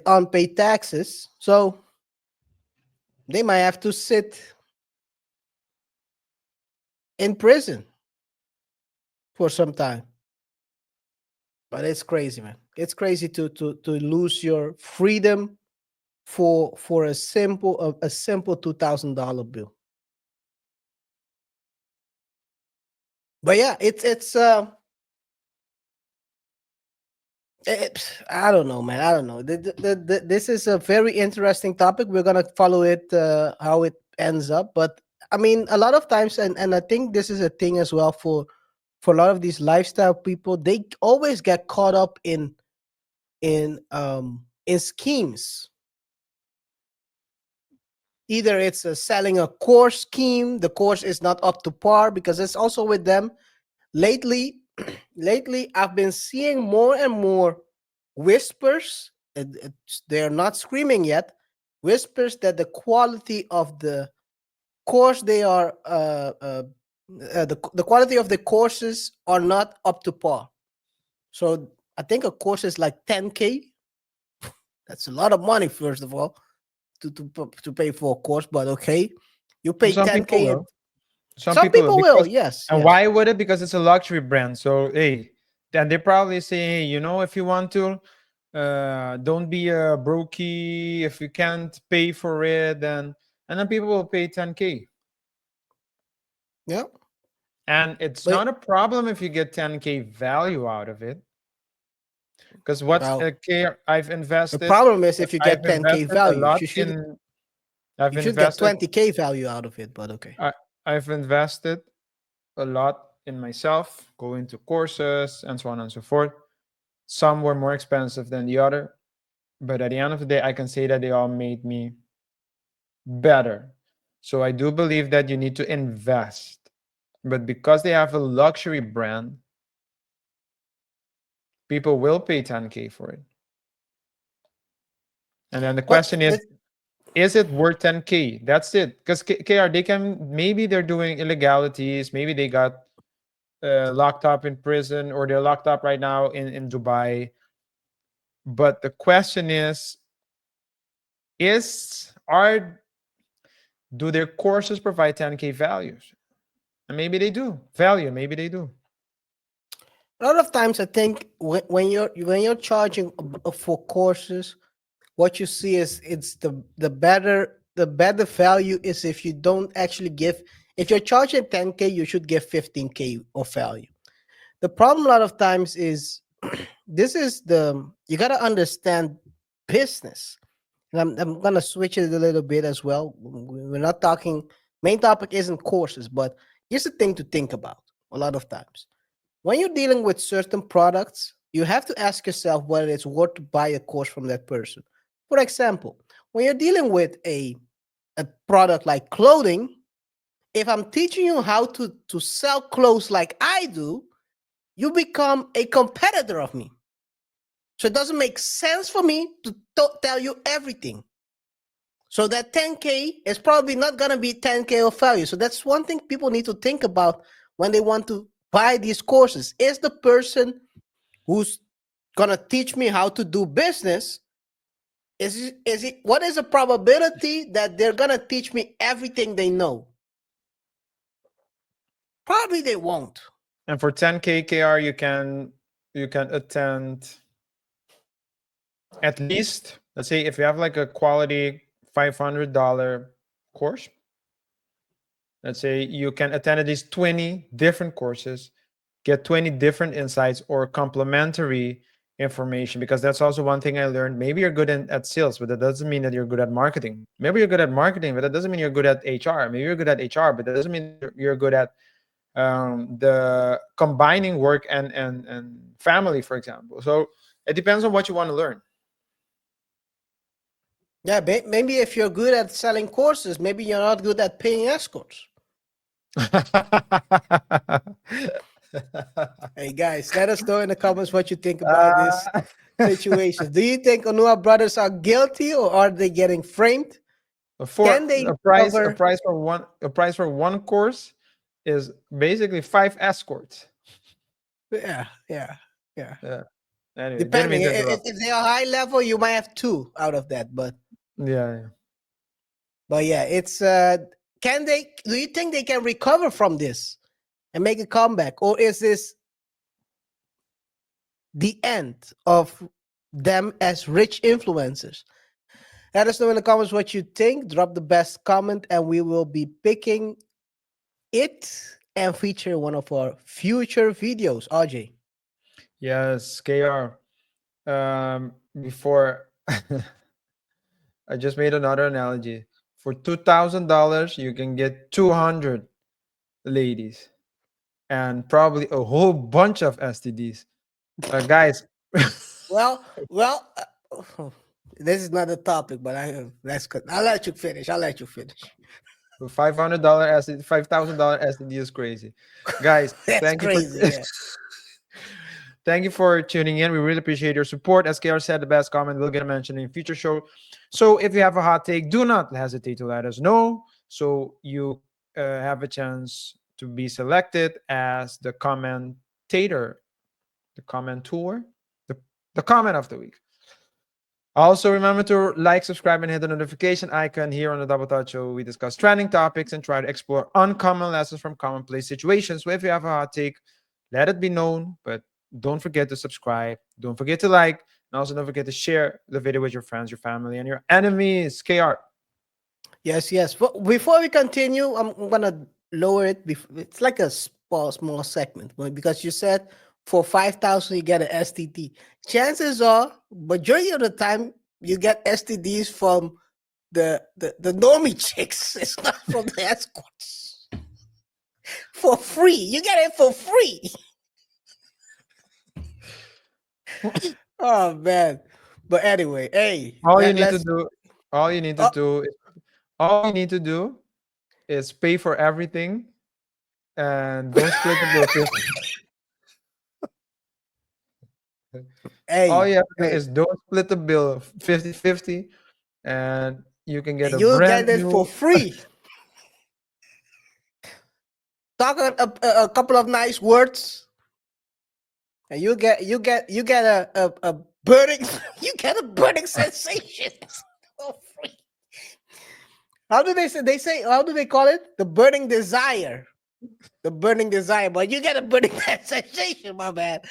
unpaid taxes. So they might have to sit in prison for some time. But it's crazy, man. It's crazy to lose your freedom for a simple $2,000 bill. But yeah, it's I don't know, man. I don't know. This is a very interesting topic. We're gonna follow it how it ends up. But I mean, a lot of times, and I think this is a thing as well for a lot of these lifestyle people. They always get caught up in schemes. Either it's selling a course scheme. The course is not up to par because it's also with them. Lately, I've been seeing more and more whispers. They're not screaming yet. Whispers that the quality of the course they are the quality of the courses are not up to par. So I think a course is like 10K. That's a lot of money, first of all, to pay for a course. But okay, you pay Some people 10K. will. Some Some people will people will, because, yes, and yes. why would it? Because it's a luxury brand. So hey, then they probably say, hey, you know, if you want to, don't be a brokey. If you can't pay for it, then and then people will pay 10K. Yeah. And it's But not a problem if you get 10K value out of it. Because what's well, a K I've the invested, problem is if you I've get 10K invested a value, lot in. I've you should get invested. 20K value out of it. But okay. I've invested a lot in myself, going to courses and so on and so forth. Some were more expensive than the other, but at the end of the day, I can say that they all made me better. So I do believe that you need to invest, but because they have a luxury brand, people will pay 10K for it. And then the But question is it worth 10K? That's it. Because KR, they can, maybe they're doing illegalities, maybe they got locked up in prison, or they're locked up right now in Dubai. But the question is are do their courses provide 10K values? And maybe they do. Value, maybe they do. a lot of times, I think when you're charging for courses, what you see is it's the better value is if you don't actually give. If you're charging 10K, you should give 15K of value. The problem a lot of times is this is the you gotta understand business. And I'm gonna switch it a little bit as well. We're not talking main topic isn't courses, but here's the thing to think about a lot of times. When you're dealing with certain products, you have to ask yourself whether it's worth to buy a course from that person. For example, when you're dealing with a product like clothing, if I'm teaching you how to sell clothes like I do, you become a competitor of me. So it doesn't make sense for me to tell you everything. So that 10K is probably not going to be 10K of value. So that's one thing people need to think about when they want to buy these courses. Is the person who's going to teach me how to do business, what is the probability that they're going to teach me everything they know? Probably they won't. And for 10K KR, you can attend at least, let's say, if you have like a quality $500 course, let's say you can attend at least 20 different courses, get 20 different insights or complementary information, because that's also one thing I learned. Maybe you're good at sales, but that doesn't mean that you're good at marketing. Maybe you're good at marketing, but that doesn't mean you're good at HR. Maybe you're good at HR, but that doesn't mean you're good at the combining work and family, for example. So it depends on what you want to learn. Yeah, maybe if you're good at selling courses, maybe you're not good at paying escorts. Hey guys, let us know in the comments what you think about this situation. Do you think Onuha brothers are guilty or are they getting framed? For Can they a price cover? a price for one course is basically 5 escorts. Yeah. Yeah. Anyway, didn't Depending. mean to interrupt. If they are high level, you might have 2 out of that. But Yeah. yeah, it's can they? Do you think they can recover from this and make a comeback, or is this the end of them as rich influencers? Let us know in the comments what you think. Drop the best comment, and we will be picking it and feature one of our future videos. RJ. Yes, KR. Before I just made another analogy. For $2,000, you can get 200 ladies and probably a whole bunch of STDs. Guys, Well, this is not a topic, but that's good. I'll let you finish. $500 STD, $5,000 STD is crazy. Guys, That's thank you for crazy. Yeah. thank you for tuning in. We really appreciate your support. As KR said, the best comment will get mentioned in future show. So if you have a hot take, do not hesitate to let us know. So you have a chance to be selected as the commentator, the commentor, the, the comment of the week. Also, remember to like, subscribe, and hit the notification icon. Here on the Double Touch Show, we discuss trending topics and try to explore uncommon lessons from commonplace situations. So if you have a hot take, let it be known. But don't forget to subscribe. Don't forget to like. And also don't forget to share the video with your friends, your family, and your enemies. KR. Yes, yes. Before we continue, I'm gonna lower it. It's like a small segment because you said for 5,000 you get an STD. Chances are, majority of the time, you get STDs from the normie chicks. It's not from the escorts. For free, you get it for free. Oh man! But anyway, hey, All you need to let's. do, all you need to Oh, do, all you need to do is pay for everything and don't split the bill 50. All you hey, have to do hey, is don't split the bill 50-50, and you can get a you brand get it for new. free. Talk a couple of nice words, and you get a burning you get a burning sensation for free. How do they say? They say how do they call it? The burning desire. The burning desire, but you get a burning sensation, my man.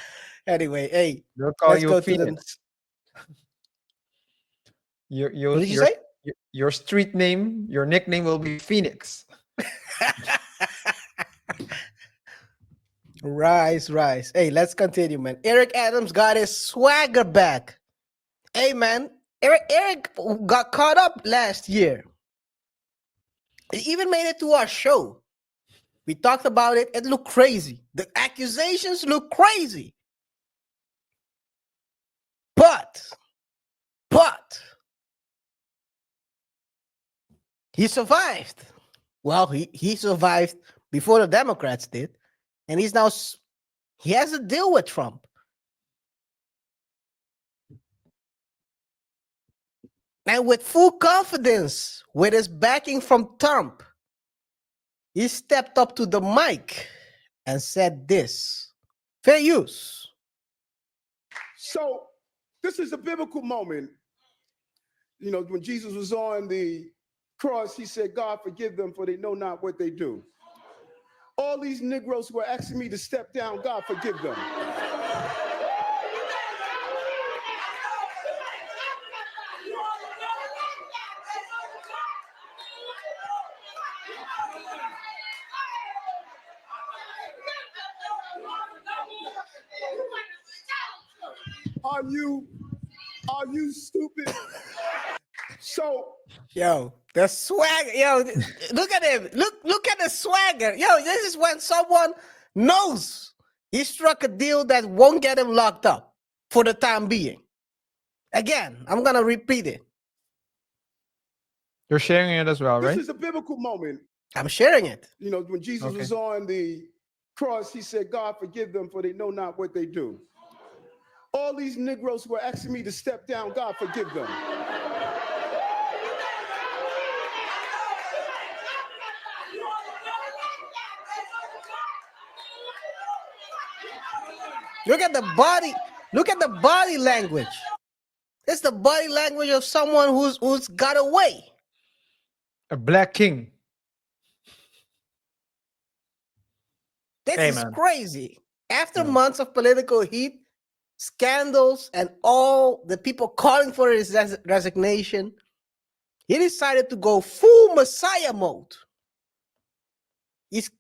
Anyway, hey, They'll call let's you go to the. Phoenix. Your What your did you your say? your street name, your nickname will be Phoenix. Rise. Hey, let's continue, man. Eric Adams got his swagger back. Hey, man, Eric got caught up last year. He even made it to our show. We talked about it. It looked crazy. The accusations look crazy. But he survived. Well, he survived before the Democrats did, and he has a deal with Trump. And with full confidence, with his backing from Trump, he stepped up to the mic and said this. Fair use. So this is a biblical moment. You know, when Jesus was on the cross, he said, God, forgive them, for they know not what they do. All these Negroes who are asking me to step down, God, forgive them. Are you stupid? So, Yo, the swagger. Yo, look at him. Look at the swagger. Yo, this is when someone knows he struck a deal that won't get him locked up for the time being. Again, I'm gonna repeat it. You're sharing it as well, right? this is a biblical moment. I'm sharing it. You know, when Jesus was on the cross, he said, God, forgive them, for they know not what they do. All these Negroes who are asking me to step down, God, forgive them. Look at the body. Look at the body language. It's the body language of someone who's got away. A black king. This Hey, is man. crazy. After Yeah. months of political heat, scandals, and all the people calling for his resignation, he decided to go full Messiah mode. He's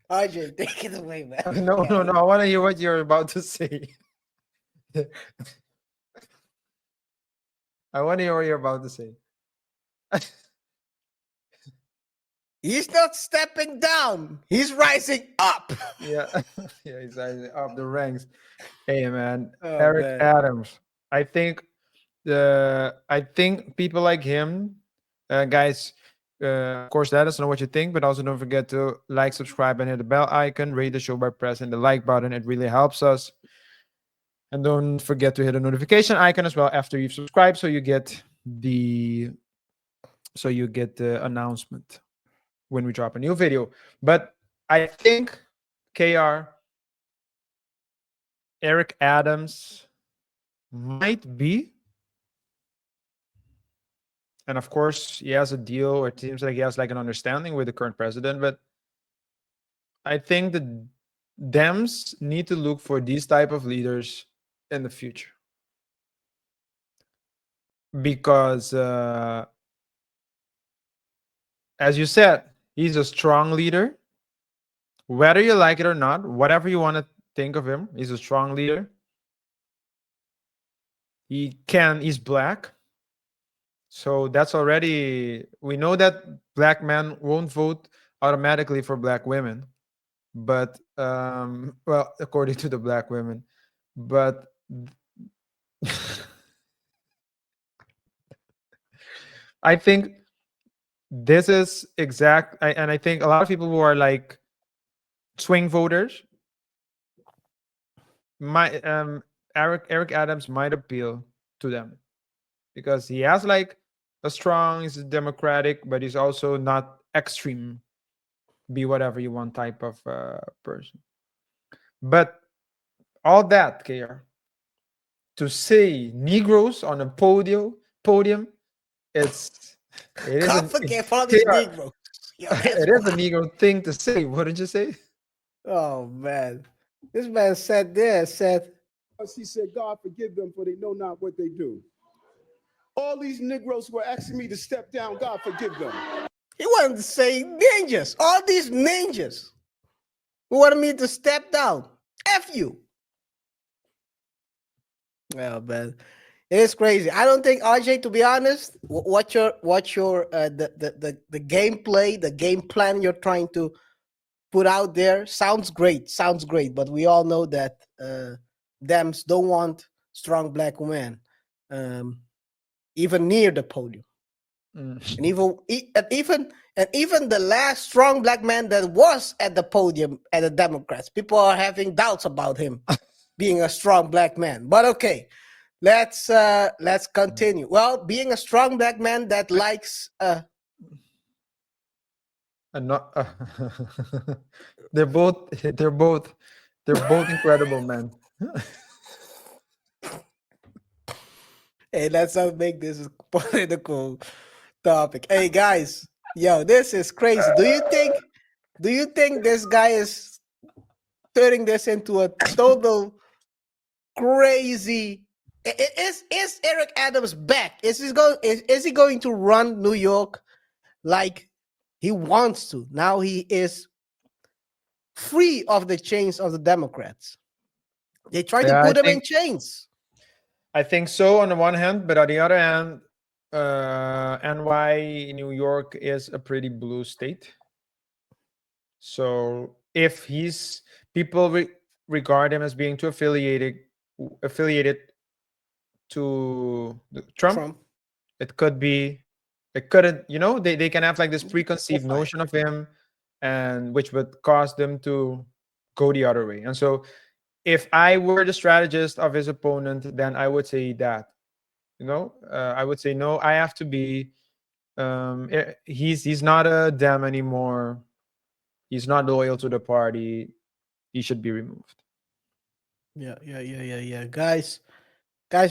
RJ, take it away, man. No. I want to hear what you're about to say. I want to hear what you're about to say. He's not stepping down. He's rising up. Yeah, yeah, he's rising up the ranks. Hey, man, Oh, Eric man. Adams. I think people like him, guys. Of course, let us know what you think, but also don't forget to like, subscribe, and hit the bell icon. Rate the show by pressing the like button. It really helps us. And don't forget to hit the notification icon as well after you've subscribed, so you get the announcement when we drop a new video. But I think KR, Eric Adams might be, and of course he has a deal, or it seems like he has like an understanding with the current president, but I think the Dems need to look for these type of leaders in the future, because as you said, he's a strong leader. Whether you like it or not, whatever you want to think of him, he's a strong leader. He's black. So that's already, we know that black men won't vote automatically for black women. But, well, according to the black women. But I think this is and I think a lot of people who are like swing voters, Eric Adams might appeal to them, because he has like he's democratic, but he's also not extreme, be whatever you want type of person. But all that, KR, to say Negroes on a podium, it is Can't forget all these KR, Negroes. Yo, that's it is a wild. Negro thing to say. What did you say? Oh man, this man said this. He said, God forgive them, for they know not what they do. All these Negroes were asking me to step down. God forgive them. He wanted to say ninjas. All these ninjas who wanted me to step down. F you. Well, man, it is crazy. I don't think, RJ, to be honest, what your the gameplay, the game plan you're trying to put out there sounds great. But we all know that Dems don't want strong black women, even near the podium. And even the last strong black man that was at the podium at the Democrats, people are having doubts about him being a strong black man. But okay, let's continue. Well, being a strong black man that likes Not, they're both incredible men. hey, let's not make this a political topic. Hey guys, yo, this is crazy. Do you think this guy is turning this into a total crazy? Is Eric Adams back? Is he going to run New York like he wants to? Now he is free of the chains of the Democrats. They try to put him in chains. I think so on the one hand, but on the other hand, NY, New York is a pretty blue state. So if people regard him as being too affiliated to Trump, it couldn't, they can have like this preconceived notion of him, and which would cause them to go the other way. And so if I were the strategist of his opponent, then I would say that, I would say, no, I have to be, he's not a Dem anymore. He's not loyal to the party. He should be removed. Yeah. Guys,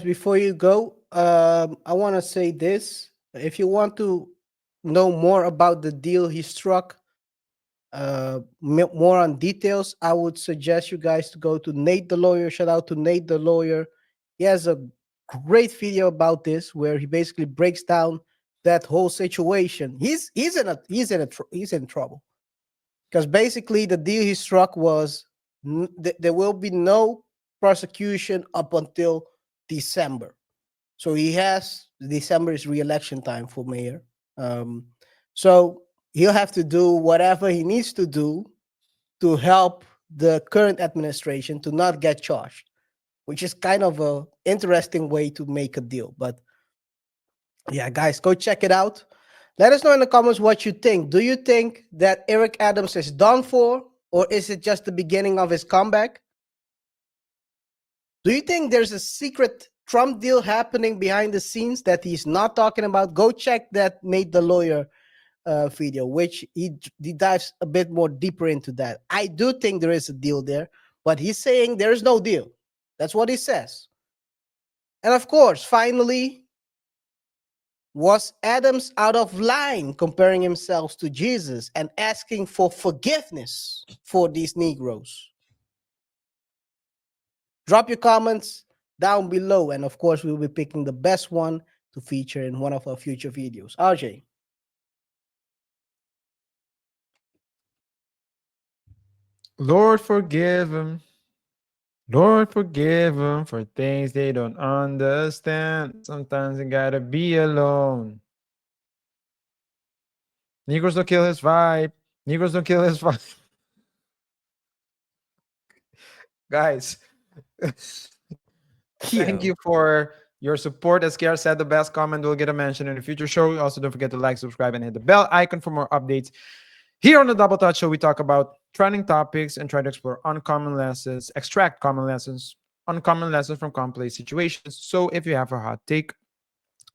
before you go, I want to say this. If you want to know more about the deal he struck, more on details, I would suggest you guys to go to Nate the Lawyer. Shout out to Nate the Lawyer. He has a great video about this where he basically breaks down that whole situation. He's in trouble, because basically the deal he struck was there will be no prosecution up until December. So December is re-election time for mayor. So he'll have to do whatever he needs to do to help the current administration to not get charged, which is kind of a interesting way to make a deal. But yeah, guys, go check it out. Let us know in the comments what you think. Do you think that Eric Adams is done for, or is it just the beginning of his comeback? Do you think there's a secret Trump deal happening behind the scenes that he's not talking about? Go check that Nate the Lawyer video, which he dives a bit more deeper into that. I do think there is a deal there, but he's saying there is no deal. That's what he says. And of course, finally, was Adams out of line comparing himself to Jesus and asking for forgiveness for these Negroes? Drop your comments down below, and of course, we'll be picking the best one to feature in one of our future videos. RJ. Lord, forgive them. Lord, forgive them for things they don't understand. Sometimes they gotta be alone. Negroes don't kill his vibe. Negroes don't kill his vibe. Guys, thank you for your support. As KaiR said, the best comment will get a mention in a future show. Also, don't forget to like, subscribe, and hit the bell icon for more updates. Here on the Double Touch Show, we talk about trending topics and try to explore uncommon lessons, extract common lessons, uncommon lessons from complex situations. So if you have a hot take,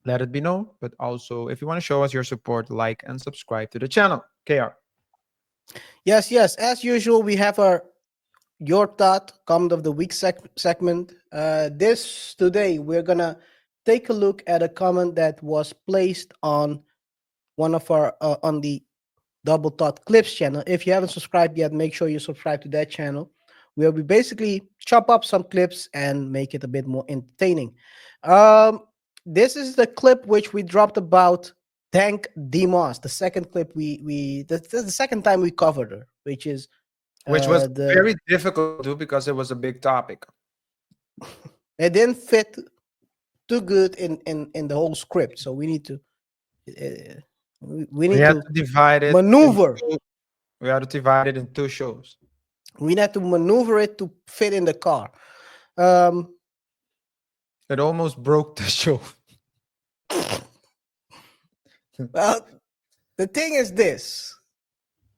let it be known. But also, if you want to show us your support, like and subscribe to the channel. KaiR. Yes. As usual, we have our Your Thought Comment of the Week segment. Today, we're gonna take a look at a comment that was placed on one of our on the Double Thought Clips channel. If you haven't subscribed yet, make sure you subscribe to that channel, where we basically chop up some clips and make it a bit more entertaining. This is the clip which we dropped about Tank Demos. The second clip the second time we covered her, which was very difficult to do because it was a big topic. It didn't fit too good in the whole script, so we need to we need have to divide it. maneuver. We have to divide it in two shows. We need to maneuver it to fit in the car. It almost broke the show. Well, the thing is this.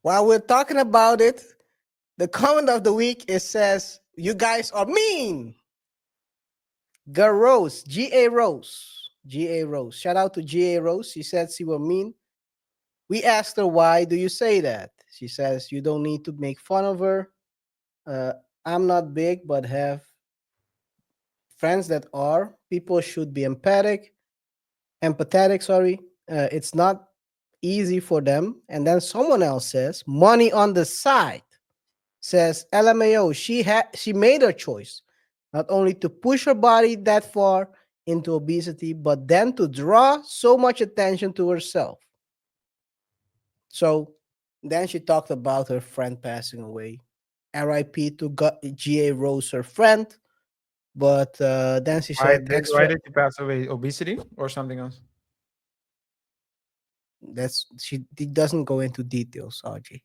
While we're talking about it, the comment of the week, it says, "You guys are mean." Rose, G.A. Rose. G.A. Rose. Shout out to G.A. Rose. She said she was mean. We asked her, why do you say that? She says, you don't need to make fun of her. I'm not big, but have friends that are. People should be empathetic. It's not easy for them. And then someone else says, money on the side. Says, LMAO, she made her choice. Not only to push her body that far into obesity, but then to draw so much attention to herself. So then she talked about her friend passing away. RIP to G.A. Rose, her friend. But then she said, why did she pass away? Obesity or something else? She doesn't go into details, RJ.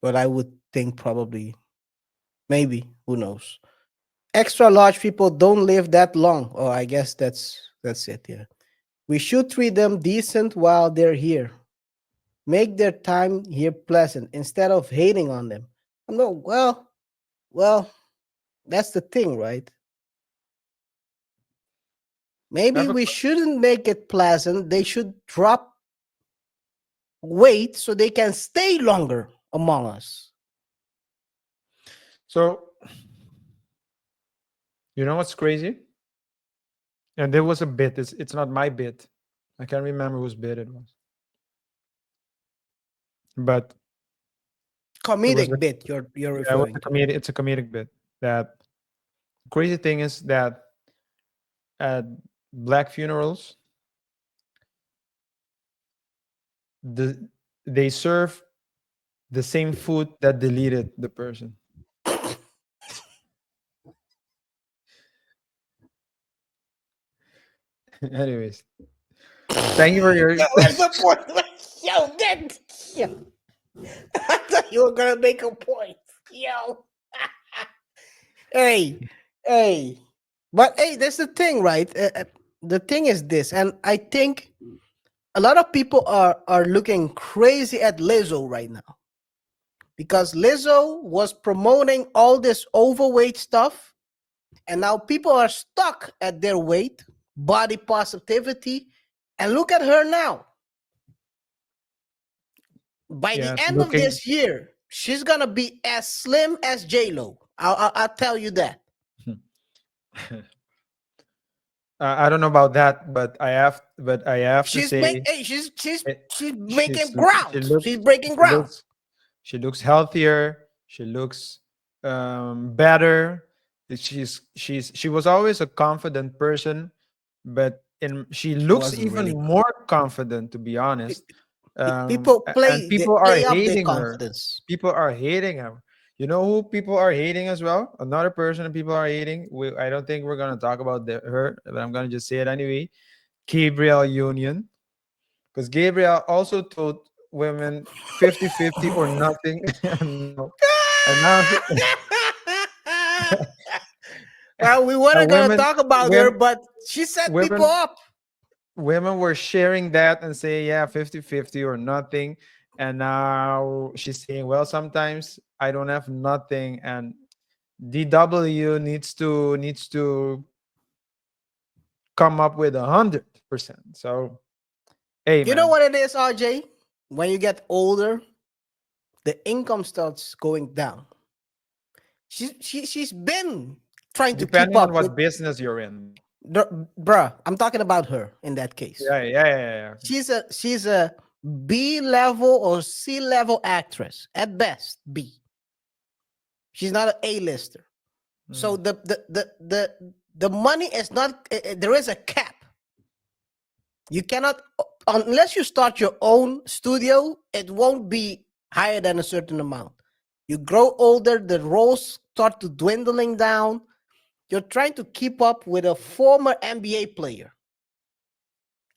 But I would think probably, maybe, who knows. Extra large people don't live that long. Oh, I guess that's it. Yeah, we should treat them decent while they're here. Make their time here pleasant instead of hating on them. No, well, that's the thing, right? Maybe we shouldn't make it pleasant. They should drop weight so they can stay longer among us. So, you know what's crazy? And there was a bit. It's not my bit. I can't remember whose bit it was. But comedic bit you're referring to. It's a comedic bit. That crazy thing is that at black funerals, they serve the same food that deleted the person. Anyways, thank you for your. Where's the point? Yo, I thought you were gonna make a point. Yo. hey. But hey, that's the thing, right? The thing is this, and I think a lot of people are looking crazy at Lizzo right now. Because Lizzo was promoting all this overweight stuff And now people are stuck at their weight, body positivity, and look at her now. By the Yes, end of looking. this year, she's gonna be as slim as J-Lo. I'll tell you that. I don't know about that, but I have to say, Hey, it, she's she's making she ground. looks She's breaking she ground. looks she looks healthier. She looks better. She was always a confident person, but she She looks wasn't even really. more confident, to be honest. People And they people are play up their hating her. confidence. People are hating her. You know who people are hating as well? Another person that people are hating. I don't think we're gonna talk about her, but I'm gonna just say it anyway. Gabriel Union, because Gabriel also told women 50-50 or nothing. And now Well, we weren't gonna women talk about her, women but she set people women up. women were sharing that and say, yeah, 50-50 or nothing. And now she's saying, well, sometimes I don't have nothing, and DW needs to come up with 100%. So hey, You know man. what it is, RJ? When you get older, the income starts going down. She's been trying to keep Depending on up with what business you're in. bruh. I'm talking about her in that case. Yeah. She's a B level or C level actress at best. B. She's not an A-lister. So Mm. the money is not. There is a cap. You cannot, unless you start your own studio, it won't be higher than a certain amount. You grow older, the roles start to dwindling down. You're trying to keep up with a former NBA player.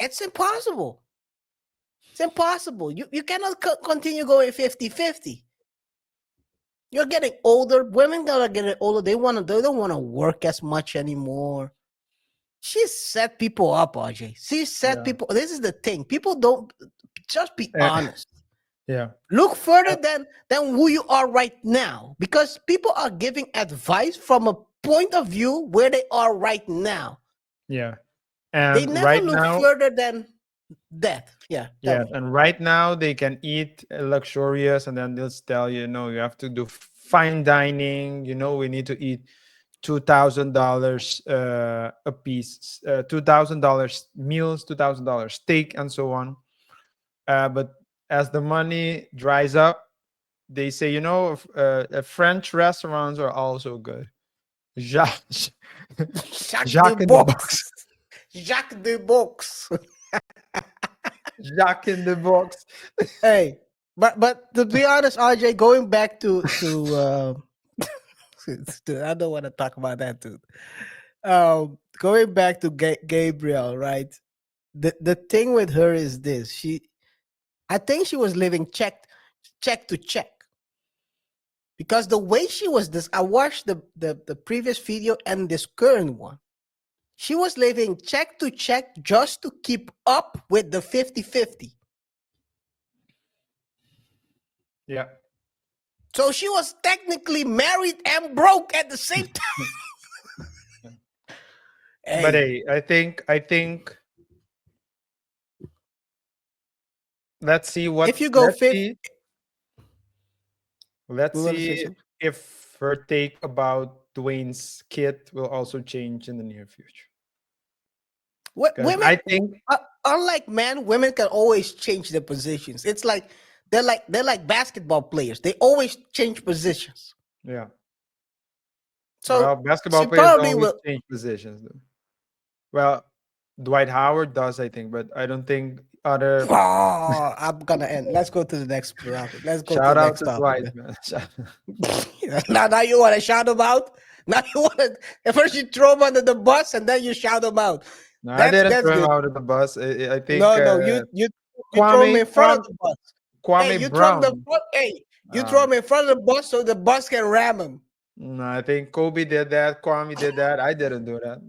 It's impossible. It's impossible. You cannot continue going 50-50. You're getting older. Women are getting older. They don't want to work as much anymore. She set people up, RJ. She set Yeah. people. This is the thing. People don't just be Eh, honest. yeah. Look further Uh, than who you are right now, because people are giving advice from a point of view where they are right now. yeah. They And never right look now, further than that. Yeah, tell yeah, me. and right now they can eat luxurious, and then they'll tell you, no, you have to do fine dining. We need to eat $2,000 a piece, $2,000 meals, $2,000 steak, and so on. But as the money dries up, they say, French restaurants are also good. Jacques, Jacques de Jacques in the box. Box. Jacques de Box. Jacques in the box. Hey, but to be honest, RJ, going back I don't want to talk about that too. Going back to Gabriel, right? The thing with her is this: I think she was living check to check, because the way she was this. I watched the previous video and this current one. She was living check to check just to keep up with the 50-50. Yeah. So she was technically married and broke at the same time. But Hey, hey, I think let's see if what you go fifth, let's we want to say see something. if her take about Dwayne's kid will also change in the near future. Because Women, I think, unlike men, women can always change their positions. It's like they're like basketball players. They always change positions. yeah. Well, So basketball she players don't probably always will. change positions, though. Well, Dwight Howard does, I think, but I don't think other. Oh, I'm gonna end. Let's go to the next topic. Let's go to Shout the out next to topic. Dwight, man. Now you want to shout him out. Now you want to. At first you throw him under the bus, and then you shout him out. No, I That's didn't that's throw him good. out of the bus. I think No, no, you throw him Kwame in front of Kwame the bus. Hey, Kwame you throw him the Brown. front. Hey, you throw Uh, him in front of the bus so the bus can ram him. no, I think Kobe did that. Kwame did that. I didn't do that.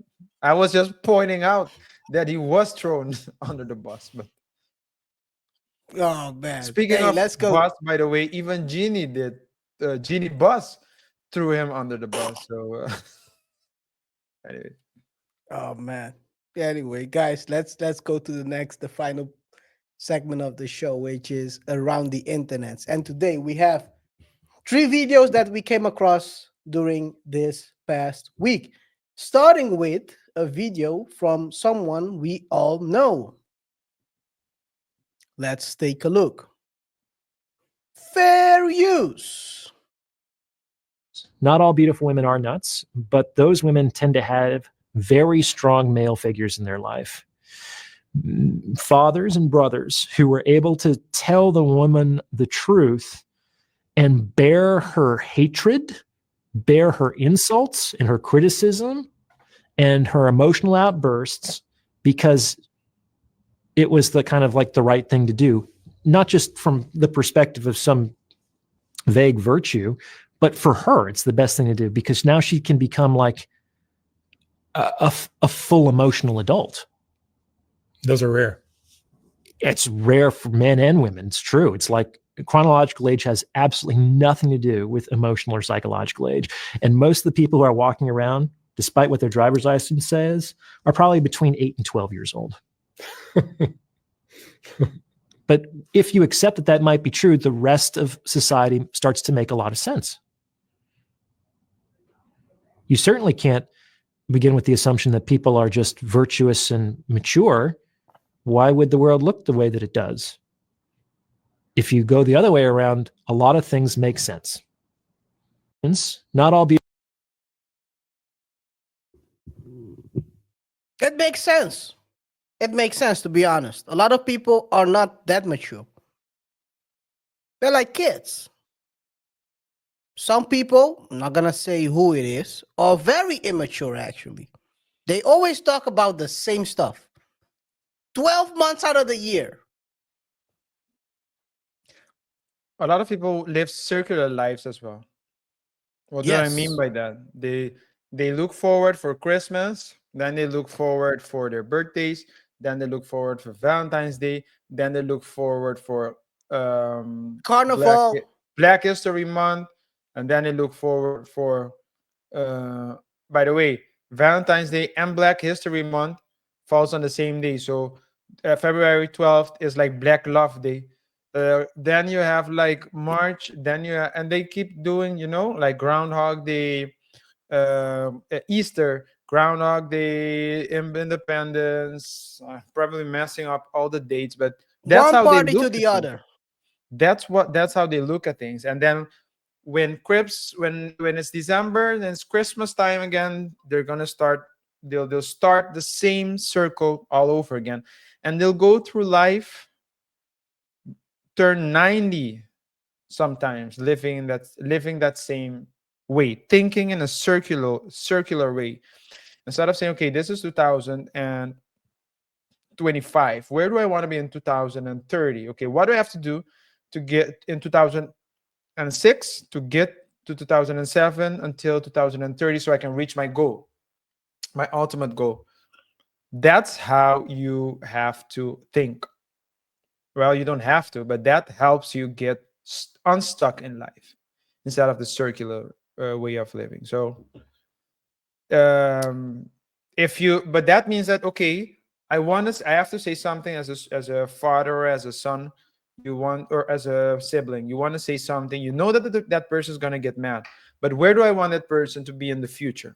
I was just pointing out that he was thrown under the bus. But Oh man. speaking Hey, of let's go. bus, by the way, even Genie did. Genie Bus threw him under the bus. So Anyway. Oh man. Anyway, guys, let's go to the final segment of the show, which is around the internet. And today we have 3 videos that we came across during this past week, starting with a video from someone we all know. Let's take a look. Fair use. Not all beautiful women are nuts, but those women tend to have very strong male figures in their life. Fathers and brothers who were able to tell the woman the truth and bear her hatred, bear her insults and her criticism and her emotional outbursts because it was the kind of like the right thing to do, not just from the perspective of some vague virtue, but for her, it's the best thing to do because now she can become like a full emotional adult. Those are rare. It's rare for men and women. It's true. It's like chronological age has absolutely nothing to do with emotional or psychological age. And most of the people who are walking around, despite what their driver's license says, are probably between 8 and 12 years old. But if you accept that that might be true, the rest of society starts to make a lot of sense. You certainly can't begin with the assumption that people are just virtuous and mature. Why would the world look the way that it does? If you go the other way around, a lot of things make sense. Not all beautiful. It makes sense. It makes sense, to be honest. A lot of people are not that mature. They're like kids. Some people, I'm not gonna say who it is, are very immature actually. They always talk about the same stuff. 12 months out of the year. A lot of people live circular lives as well. What do I mean Yes. by that? They look forward for Christmas, then they look forward for their birthdays, then they look forward for Valentine's Day, then they look forward for Carnival. Black History Month, and then they look forward for by the way, Valentine's Day and Black History Month falls on the same day. So February 12th is like Black Love Day. Then you have like March, then and they keep doing, like Groundhog Day, Easter, Groundhog Day, Independence. Probably messing up all the dates, but that's One how they party to look at the things. other. That's how they look at things. And then when it's December, then it's Christmas time again, they'll start the same circle all over again, and they'll go through life, turn 90 sometimes, living that same way, thinking in a circular way, instead of saying, okay, this is 2025, where do I want to be in 2030? Okay, what do I have to do to get in 2006 to get to 2007 until 2030 so I can reach my goal, my ultimate goal? That's how you have to think. Well, you don't have to, but that helps you get unstuck in life instead of the circular way of living. So but that means that, okay, I have to say something as a father or as a son, or as a sibling, you want to say something, that person is going to get mad, but where do I want that person to be in the future?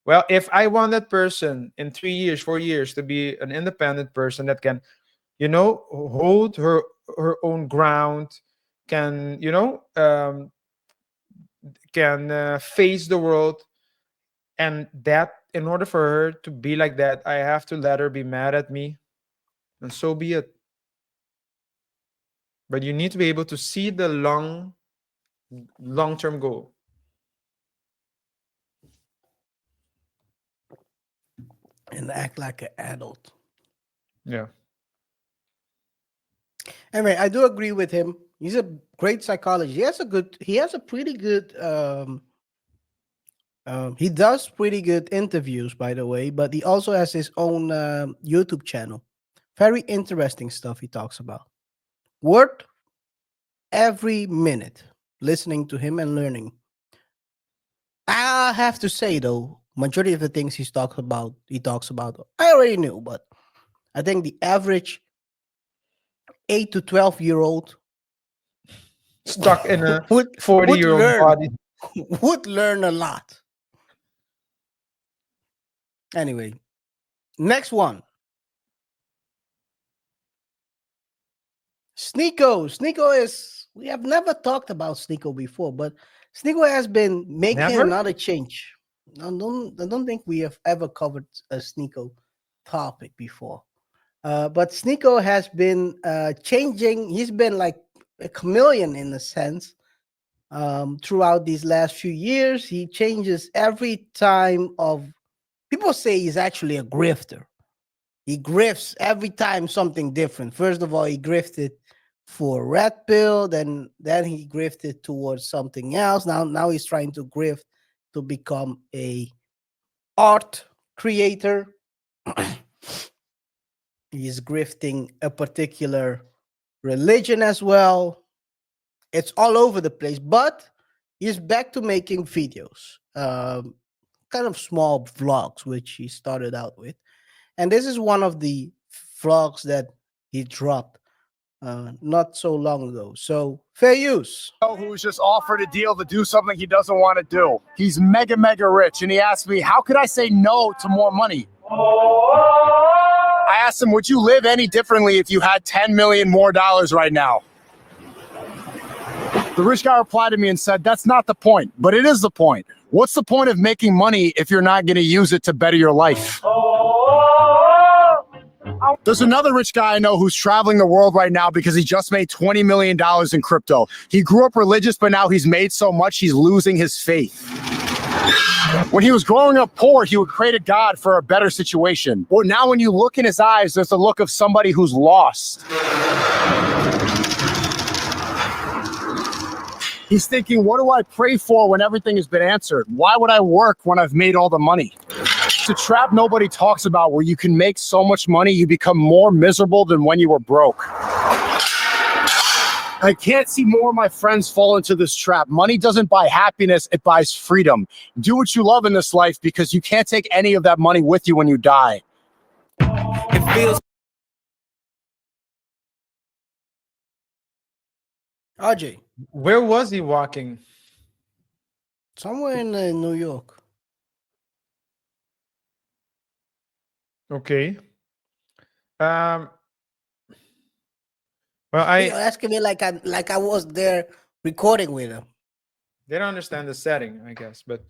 Well, if I want that person in 3 years, 4 years to be an independent person that can, hold her own ground, can, face the world, and that in order for her to be like that, I have to let her be mad at me, and so be it. But you need to be able to see the long-term goal. And act like an adult. Yeah. Anyway, I do agree with him. He's a great psychologist. He has a pretty good he does pretty good interviews, by the way, but he also has his own YouTube channel. Very interesting stuff he talks about. Worth every minute listening to him and learning. I have to say though, majority of the things he talks about, I already knew, but I think the average 8 to 12-year-old Stuck in a would 40-year-old learn body. would learn a lot. Anyway, next one. Sneako. Sneako is, we have never talked about Sneako before, but Sneako has been making Never? another change. I don't think we have ever covered a Sneako topic before. But Sneako has been changing. He's been like a chameleon in a sense. Throughout these last few years, he changes every time of people say he's actually a grifter. He grifts every time something different. First of all, he grifted for Red Pill, then he grifted towards something else. Now he's trying to grift to become a art creator. He's grifting a particular religion as well. It's all over the place, but he's back to making videos, kind of small vlogs, which he started out with. And this is one of the vlogs that he dropped not so long ago. So, fair use. Who was just offered a deal to do something he doesn't want to do. He's mega rich, and he asked me, how could I say no to more money? I asked him, would you live any differently if you had 10 million more dollars right now? The rich guy replied to me and said, that's not the point, but it is the point. What's the point of making money if you're not going to use it to better your life? There's another rich guy I know who's traveling the world right now because he just made $20 million in crypto. He grew up religious, but now he's made so much he's losing his faith. When he was growing up poor, he would create a God for a better situation. Well, now when you look in his eyes, there's the look of somebody who's lost. He's thinking, what do I pray for when everything has been answered? Why would I work when I've made all the money? It's a trap nobody talks about where you can make so much money, you become more miserable than when you were broke. I can't see more of my friends fall into this trap. Money doesn't buy happiness, it buys freedom. Do what you love in this life because you can't take any of that money with you when you die. It feels. RJ, Where was he walking? somewhere in New York. Okay. Well, You're asking me like I was there recording with him. they don't understand the setting, I guess. But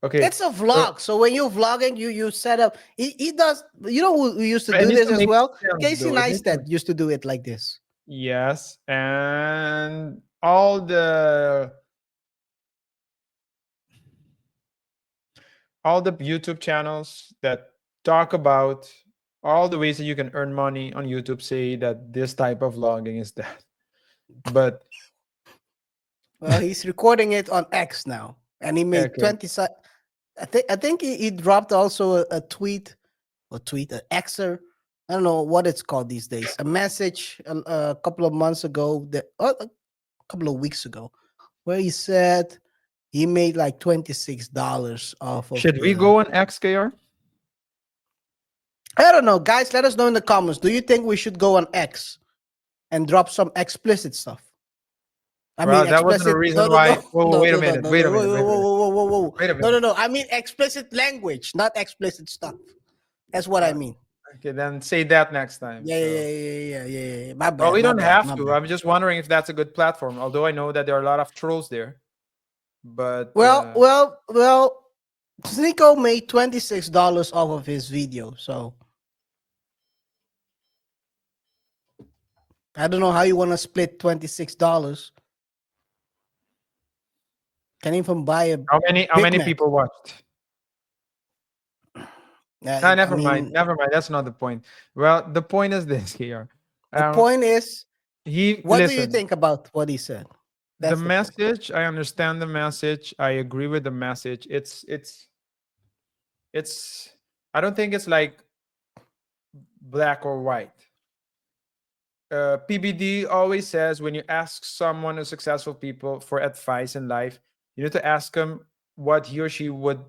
okay, It's a vlog. So when you're vlogging, you set up. He does. You know who used to It do needs this to as make well? sense, Casey though. It needs Neistat to- used to do it like this. yes, and all the YouTube channels that talk about all the ways that you can earn money on YouTube say that this type of vlogging is that. But Well, he's recording it on X now, and he made okay. 20. I think he dropped also a tweet, an Xer. I don't know what it's called these days. A message a couple of months ago, a couple of weeks ago, where he said he made like $26 off of. Should we go on XKR? I don't know, guys. Let us know in the comments. Do you think we should go on X and drop some explicit stuff? Well, that wasn't a reason why. Whoa, wait a minute. Wait a minute. Whoa. Wait a minute. No. I mean explicit language, not explicit stuff. That's what I mean. Okay, then say that next time. Yeah. My bad. Well, we my don't bad, have my to. bad. I'm just wondering if that's a good platform. Although I know that there are a lot of trolls there. But Well. Sneako made $26 off of his video, so I don't know how you want to split $26. Can even buy a how many Mac. people watched? Never mind. Never mind. That's not the point. Well, the point is this here. The point is, what do you listen, think about what he said? the message, I understand the message. I agree with the message. It's I don't think it's like black or white. PBD always says when you ask someone who's successful people for advice in life, you need to ask them what he or she would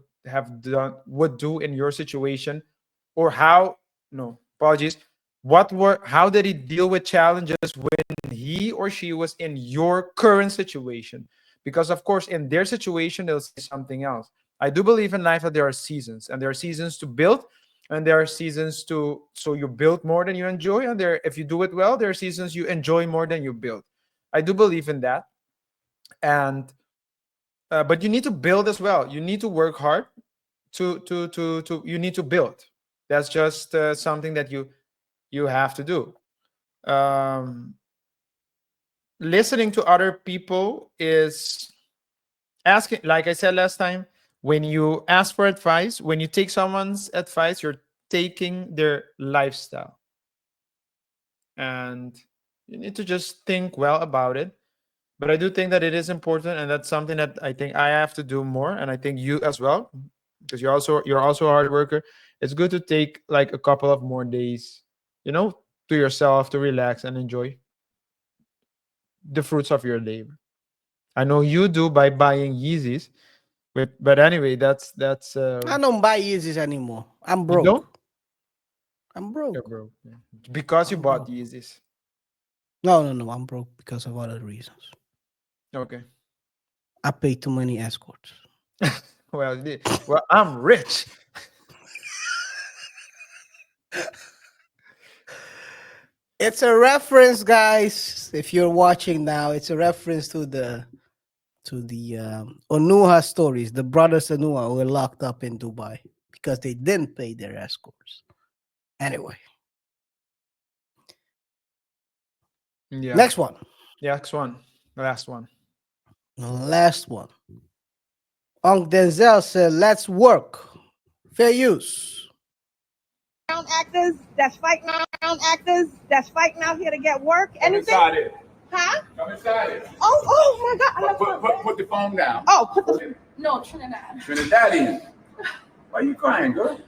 would do in your situation, or how did he deal with challenges when he or she was in your current situation? Because of course, in their situation, they'll say something else. I do believe in life that there are seasons, and there are seasons to build, and there are seasons so you build more than you enjoy, and if you do it well, there are seasons you enjoy more than you build. I do believe in that. And but you need to build as well. You need to work hard to you need to build. That's just something that you have to do. um Listening to other people is asking, like I said last time, when you ask for advice, when you take someone's advice, you're taking their lifestyle, and you need to just think well about it. But I do think that it is important, and that's something that I think I have to do more, and I think you as well, because you're also a hard worker. It's good to take like a couple of more days, to yourself, to relax and enjoy the fruits of your labor. I know you do by buying Yeezys, but anyway, that's I don't buy Yeezys anymore. I'm you don't. broke. I'm You're broke. broke, yeah. Because you I'm bought broke. Yeezys. No. I'm broke because of other reasons. Okay. I pay too many escorts. Well, I'm rich. It's a reference, guys. If you're watching now, it's a reference to the Onuha stories. The brothers Onuha were locked up in Dubai because they didn't pay their escorts. Anyway, Yeah. next one. Next one. Last one. The last one. Denzel said, "Let's work. Fair use." Actors that's fighting out here to get work. Come inside it. Huh? Come inside it. Oh my God. Put the phone down. Oh, no, Trinidad. Trinidadian. Why you crying, girl?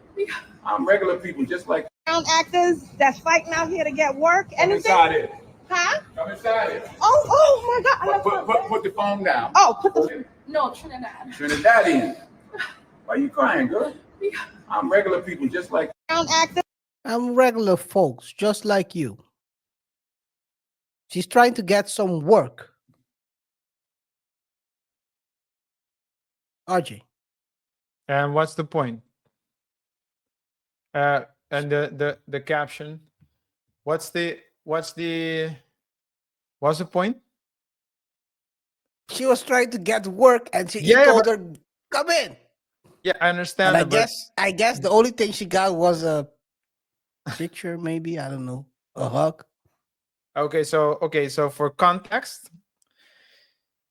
I'm regular people just like Actors that's fighting out here to get work. Come inside it. Huh? Come inside it. Oh my God. Put the phone down. Oh, no, Trinidad. Trinidadian. Why you crying, girl? I'm regular people just like I'm regular folks, just like you. She's trying to get some work. RJ. And what's the point? And the caption. What's the point? She was trying to get work, and he told her, "Come in." Yeah, I understand. And I guess the only thing she got was a picture, maybe, I don't know, a hug. Okay, so for context,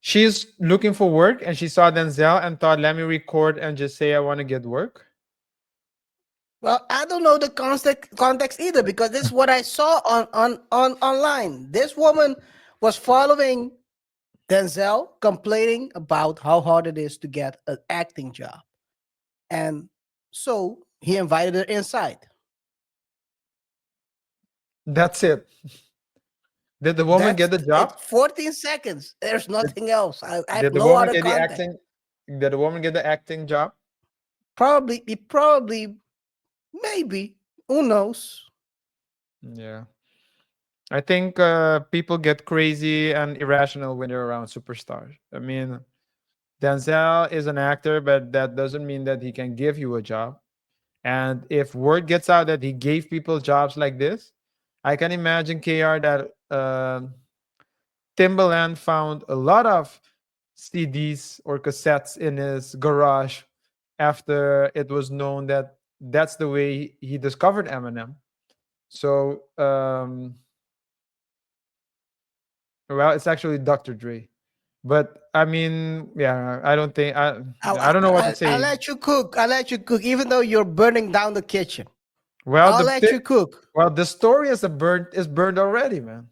she's looking for work and she saw Denzel and thought, let me record and just say I want to get work. Well, I don't know the context either, because this is what I saw on online. This woman was following Denzel, complaining about how hard it is to get an acting job. And so he invited her inside. That's it. Did the woman get the job? 14 seconds. There's nothing else. I Did have the no woman other get the context. acting? Did the woman get the acting job? Probably, maybe. Who knows? Yeah. I think people get crazy and irrational when they're around superstars. I mean, Denzel is an actor, but that doesn't mean that he can give you a job. And if word gets out that he gave people jobs like this, I can imagine KR that Timbaland found a lot of CDs or cassettes in his garage after it was known that that's the way he discovered Eminem. So, well, it's actually Dr. Dre. But I mean, yeah, I don't think I don't know what to say. I'll let you cook. Even though you're burning down the kitchen. Well, I'll let you cook. Well, the story is burned already, man.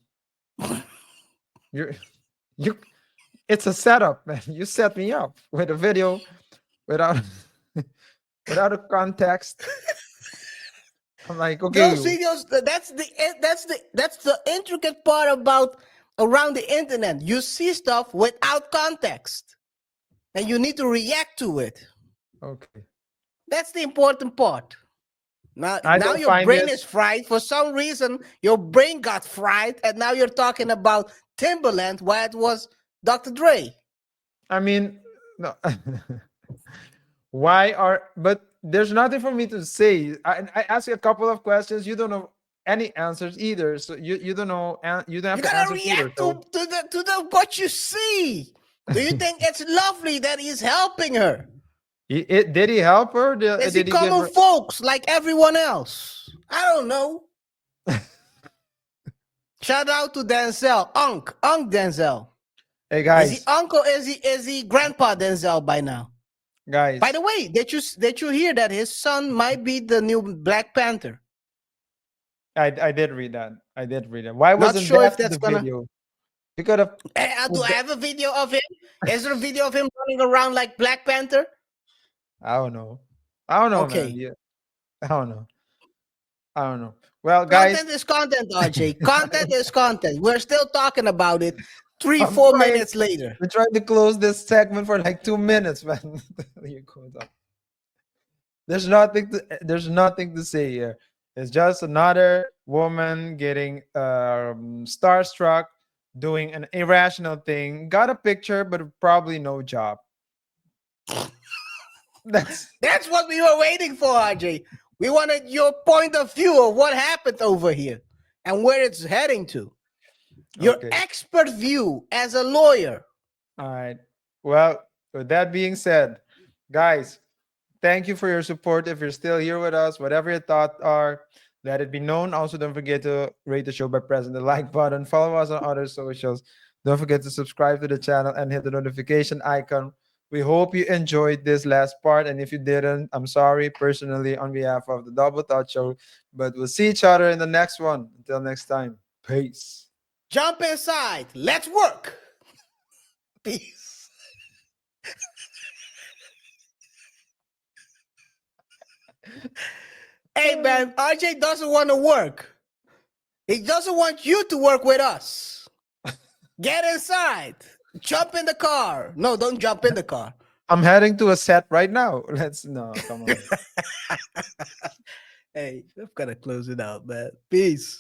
It's a setup, man. You set me up with a video without a context. I'm like, okay. Those videos, that's the intricate part about around the internet. You see stuff without context, and you need to react to it. Okay. That's the important part. Now, I now don't your find brain this. is fried. For some reason, your brain got fried, and now you're talking about Timberland while it was Dr. Dre. I mean, no. Why are? But there's nothing for me to say. I ask you a couple of questions. You don't know any answers either. So you don't know. You don't have You the gotta answers either. react So to the what you see. Do you think it's lovely that he's helping her? did he help her? Is he Did he give common her? folks like everyone else? I don't know. Shout out to Denzel, Unc Denzel. Hey Is he guys, uncle? Is he grandpa Denzel by now? guys. By the way, did you hear that his son might be the new Black Panther? I did read that. I did read it. Why Not wasn't sure if that that's the gonna. video? You could have. Do I have a video of him? Is there a video of him running around like Black Panther? I don't know. I don't know, man. Okay. Yeah, I don't know. I don't know. Well, guys, Content is content, RJ. Content is content. We're still talking about it I'm 4 trying. minutes later. We're trying to close this segment for like 2 minutes, man. You go down. There's nothing to say here. It's just another woman getting starstruck, doing an irrational thing. Got a picture, but probably no job. That's what we were waiting for, RJ. We wanted your point of view of what happened over here and where it's heading to. Your Okay. expert view as a lawyer. All right. Well, with that being said, guys, thank you for your support. If you're still here with us, whatever your thoughts are, let it be known. Also, don't forget to rate the show by pressing the like button. Follow us on other socials. Don't forget to subscribe to the channel and hit the notification icon. We hope you enjoyed this last part. And if you didn't, I'm sorry personally on behalf of the Double Thought Show. But we'll see each other in the next one. Until next time, peace. Jump inside. Let's work. Peace. Hey, man, RJ doesn't want to work. He doesn't want you to work with us. Get inside. Jump in the car. No, don't jump in the car. I'm heading to a set right now. Come on. Hey, I've got to close it out, man. Peace.